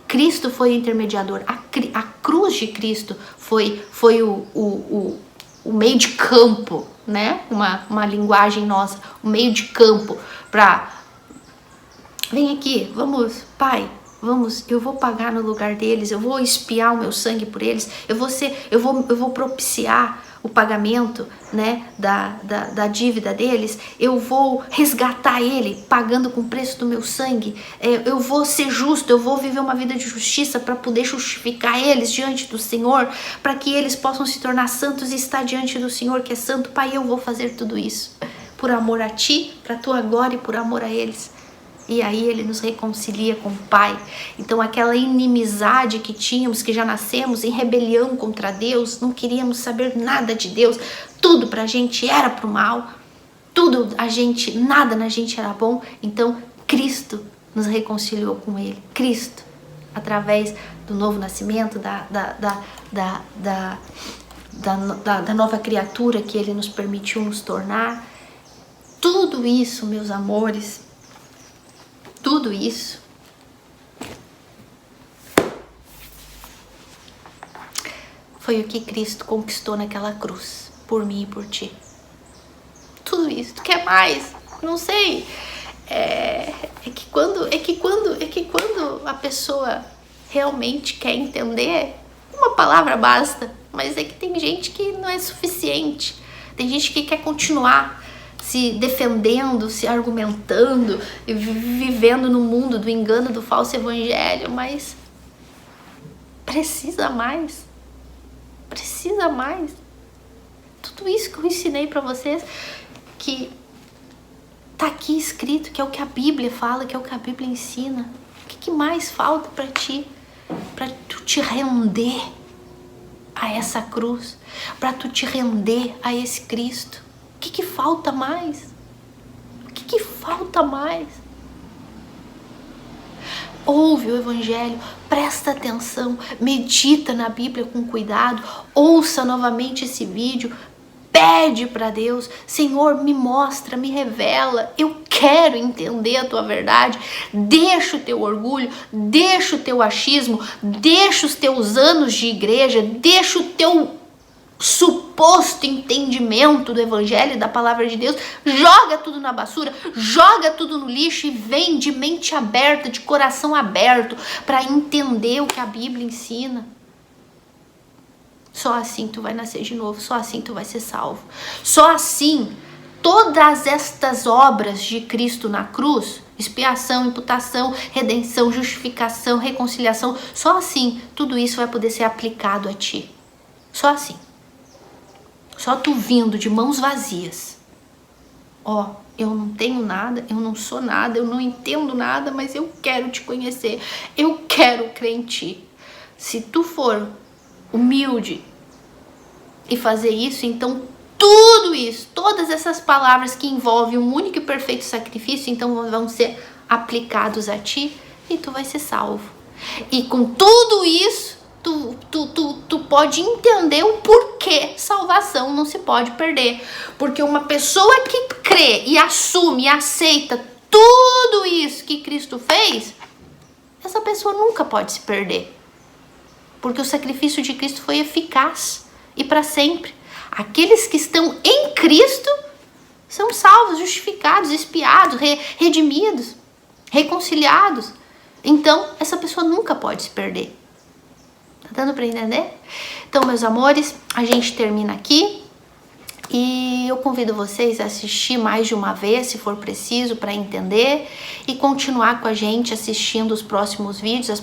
S1: Cristo foi o intermediador, a cruz de Cristo foi o meio de campo, né? Uma linguagem nossa, o meio de campo para... Vem aqui, vamos, Pai, vamos, eu vou pagar no lugar deles, eu vou expiar o meu sangue por eles, eu vou propiciar o pagamento, né, da dívida deles, eu vou resgatar ele pagando com o preço do meu sangue, eu vou ser justo, eu vou viver uma vida de justiça para poder justificar eles diante do Senhor, para que eles possam se tornar santos e estar diante do Senhor que é santo. Pai, eu vou fazer tudo isso por amor a Ti, para a Tua glória e por amor a eles. E aí ele nos reconcilia com o Pai. Então aquela inimizade que tínhamos, que já nascemos em rebelião contra Deus, não queríamos saber nada de Deus, tudo pra gente era pro mal, nada na gente era bom. Então Cristo nos reconciliou com ele. Cristo, através do novo nascimento, da nova criatura que ele nos permitiu nos tornar. Tudo isso, meus amores, tudo isso foi o que Cristo conquistou naquela cruz, por mim e por ti. Tudo isso. Tu quer mais? Não sei. É que quando a pessoa realmente quer entender, uma palavra basta. Mas é que tem gente que não é suficiente. Tem gente que quer continuar se defendendo, se argumentando, vivendo no mundo do engano do falso evangelho, mas precisa mais. Precisa mais. Tudo isso que eu ensinei para vocês, que tá aqui escrito, que é o que a Bíblia fala, que é o que a Bíblia ensina. O que mais falta para ti? Para tu te render a essa cruz, para tu te render a esse Cristo. O que falta mais? O que falta mais? Ouve o Evangelho, presta atenção, medita na Bíblia com cuidado, ouça novamente esse vídeo, pede para Deus, Senhor, me mostra, me revela, eu quero entender a tua verdade. Deixa o teu orgulho, deixa o teu achismo, deixa os teus anos de igreja, deixa o teu suposto entendimento do Evangelho e da palavra de Deus, joga tudo na basura, joga tudo no lixo e vem de mente aberta, de coração aberto, para entender o que a Bíblia ensina. Só assim tu vai nascer de novo, só assim tu vai ser salvo. Só assim, todas estas obras de Cristo na cruz, expiação, imputação, redenção, justificação, reconciliação, só assim tudo isso vai poder ser aplicado a ti. Só assim. Só tu vindo de mãos vazias. Ó, eu não tenho nada, eu não sou nada, eu não entendo nada, mas eu quero te conhecer. Eu quero crer em ti. Se tu for humilde e fazer isso, então tudo isso, todas essas palavras que envolvem um único e perfeito sacrifício, então vão ser aplicados a ti e tu vai ser salvo. E com tudo isso, tu pode entender o porquê salvação não se pode perder. Porque uma pessoa que crê e assume e aceita tudo isso que Cristo fez, essa pessoa nunca pode se perder. Porque o sacrifício de Cristo foi eficaz e para sempre. Aqueles que estão em Cristo são salvos, justificados, expiados, redimidos, reconciliados. Então, essa pessoa nunca pode se perder. Tá dando para entender? Então, meus amores, a gente termina aqui. E eu convido vocês a assistir mais de uma vez, se for preciso, para entender, e continuar com a gente assistindo os próximos vídeos,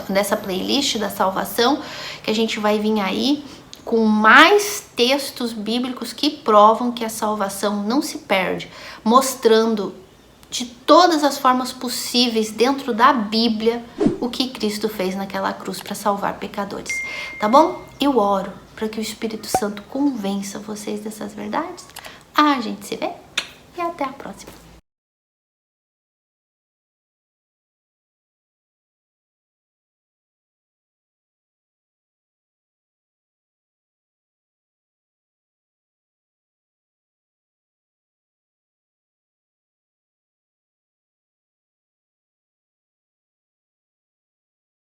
S1: dessa playlist da salvação, que a gente vai vir aí com mais textos bíblicos que provam que a salvação não se perde, mostrando de todas as formas possíveis dentro da Bíblia o que Cristo fez naquela cruz para salvar pecadores. Tá bom? Eu oro para que o Espírito Santo convença vocês dessas verdades. A gente se vê e até a próxima.